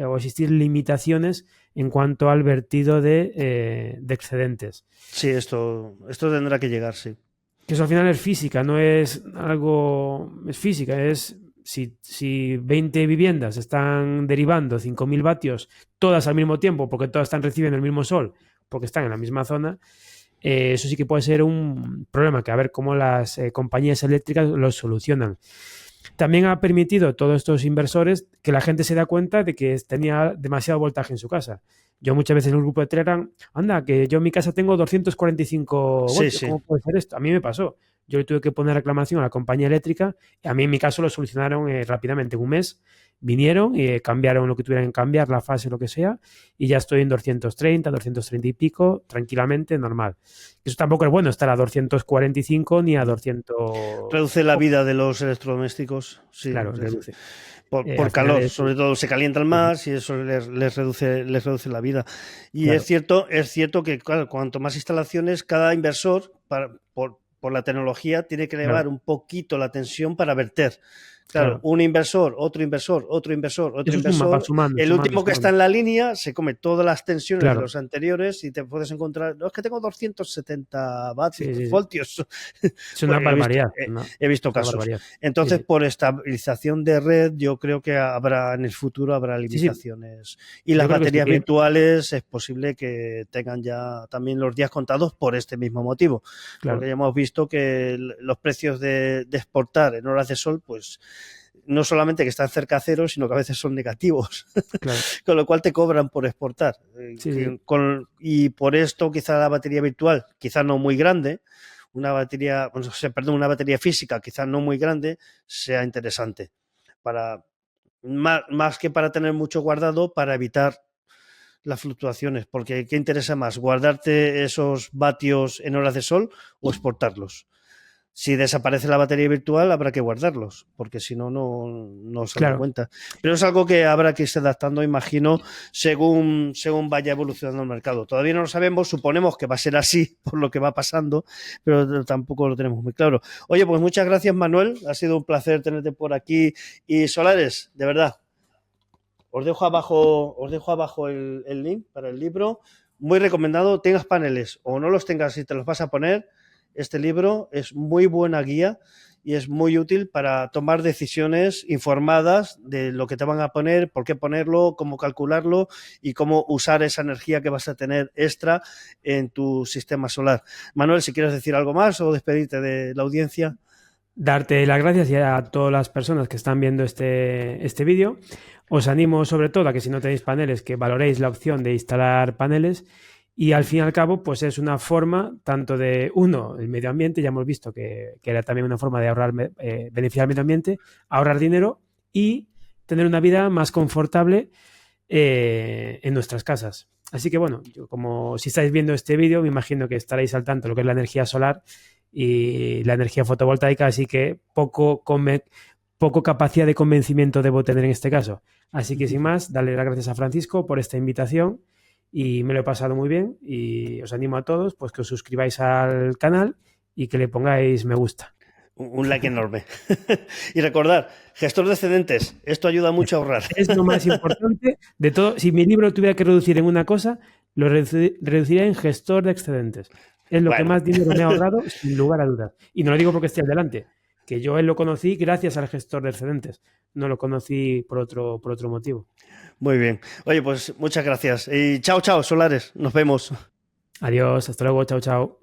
o existir limitaciones en cuanto al vertido de excedentes. Sí, esto tendrá que llegar, sí. Que eso al final es física, no es algo... Es física, es... Si 20 viviendas están derivando 5.000 vatios, todas al mismo tiempo, porque todas están recibiendo el mismo sol, porque están en la misma zona, eso sí que puede ser un problema, que a ver cómo las compañías eléctricas lo solucionan. También ha permitido todos estos inversores que la gente se da cuenta de que tenía demasiado voltaje en su casa. Yo muchas veces en un grupo de Telegram, anda, que yo en mi casa tengo 245 voltios, Sí. ¿Cómo puede ser esto? A mí me pasó. Yo le tuve que poner reclamación a la compañía eléctrica y a mí en mi caso lo solucionaron rápidamente. En un mes vinieron y cambiaron lo que tuvieran que cambiar, la fase, lo que sea, y ya estoy en 230, 230 y pico, tranquilamente, normal. Eso tampoco es bueno estar a 245 ni a 200... Reduce la vida de los electrodomésticos. Sí, Claro, reduce. Por calor, sobre todo se calientan más y eso les reduce la vida. Y claro. es cierto que, claro, cuanto más instalaciones, cada inversor, por la tecnología, tiene que elevar un poquito la tensión para verter. Claro, un inversor, otro inversor, otro inversor, otro eso inversor. Sumando, el último que está en la línea se come todas las tensiones de los anteriores y te puedes encontrar, no, es que tengo 270 voltios. Es una barbaridad. He visto casos. Barbaridad. Entonces, por estabilización de red, yo creo que en el futuro habrá limitaciones. Y las baterías virtuales es posible que tengan ya también los días contados por este mismo motivo. Claro. Porque ya hemos visto que los precios de exportar en horas de sol, pues no solamente que están cerca a cero, sino que a veces son negativos. Claro. Con lo cual te cobran por exportar. Y por esto quizá la batería virtual, quizá no muy grande, una batería física quizá no muy grande, sea interesante. Más que para tener mucho guardado, para evitar las fluctuaciones. Porque ¿qué interesa más? ¿Guardarte esos vatios en horas de sol o exportarlos? Si desaparece la batería virtual, habrá que guardarlos, porque si no, no se da cuenta. Pero es algo que habrá que irse adaptando, imagino, según vaya evolucionando el mercado. Todavía no lo sabemos, suponemos que va a ser así por lo que va pasando, pero tampoco lo tenemos muy claro. Oye, pues muchas gracias, Manuel. Ha sido un placer tenerte por aquí. Y Solares, de verdad, os dejo abajo el link para el libro. Muy recomendado, tengas paneles o no los tengas, si te los vas a poner. Este libro es muy buena guía y es muy útil para tomar decisiones informadas de lo que te van a poner, por qué ponerlo, cómo calcularlo y cómo usar esa energía que vas a tener extra en tu sistema solar. Manuel, si quieres decir algo más o despedirte de la audiencia. Darte las gracias y a todas las personas que están viendo este vídeo. Os animo sobre todo a que si no tenéis paneles, que valoréis la opción de instalar paneles. Y al fin y al cabo, pues es una forma tanto de, el medio ambiente, ya hemos visto que era también una forma de ahorrar, beneficiar al medio ambiente, ahorrar dinero y tener una vida más confortable en nuestras casas. Así que bueno, como si estáis viendo este vídeo, me imagino que estaréis al tanto de lo que es la energía solar y la energía fotovoltaica, así que poco capacidad de convencimiento debo tener en este caso. Así que sin más, darle las gracias a Francisco por esta invitación. Y me lo he pasado muy bien y os animo a todos pues que os suscribáis al canal y que le pongáis me gusta. Un like enorme. Y recordad, gestor de excedentes, esto ayuda mucho a ahorrar. Es lo más importante de todo. Si mi libro tuviera que reducir en una cosa, lo reduciría en gestor de excedentes. Es lo que más dinero me ha ahorrado, sin lugar a dudas. Y no lo digo porque esté al delante, que yo él lo conocí gracias al gestor de excedentes. No lo conocí por otro motivo. Muy bien. Oye, pues muchas gracias. Y chao, Solares. Nos vemos. Adiós, hasta luego, chao.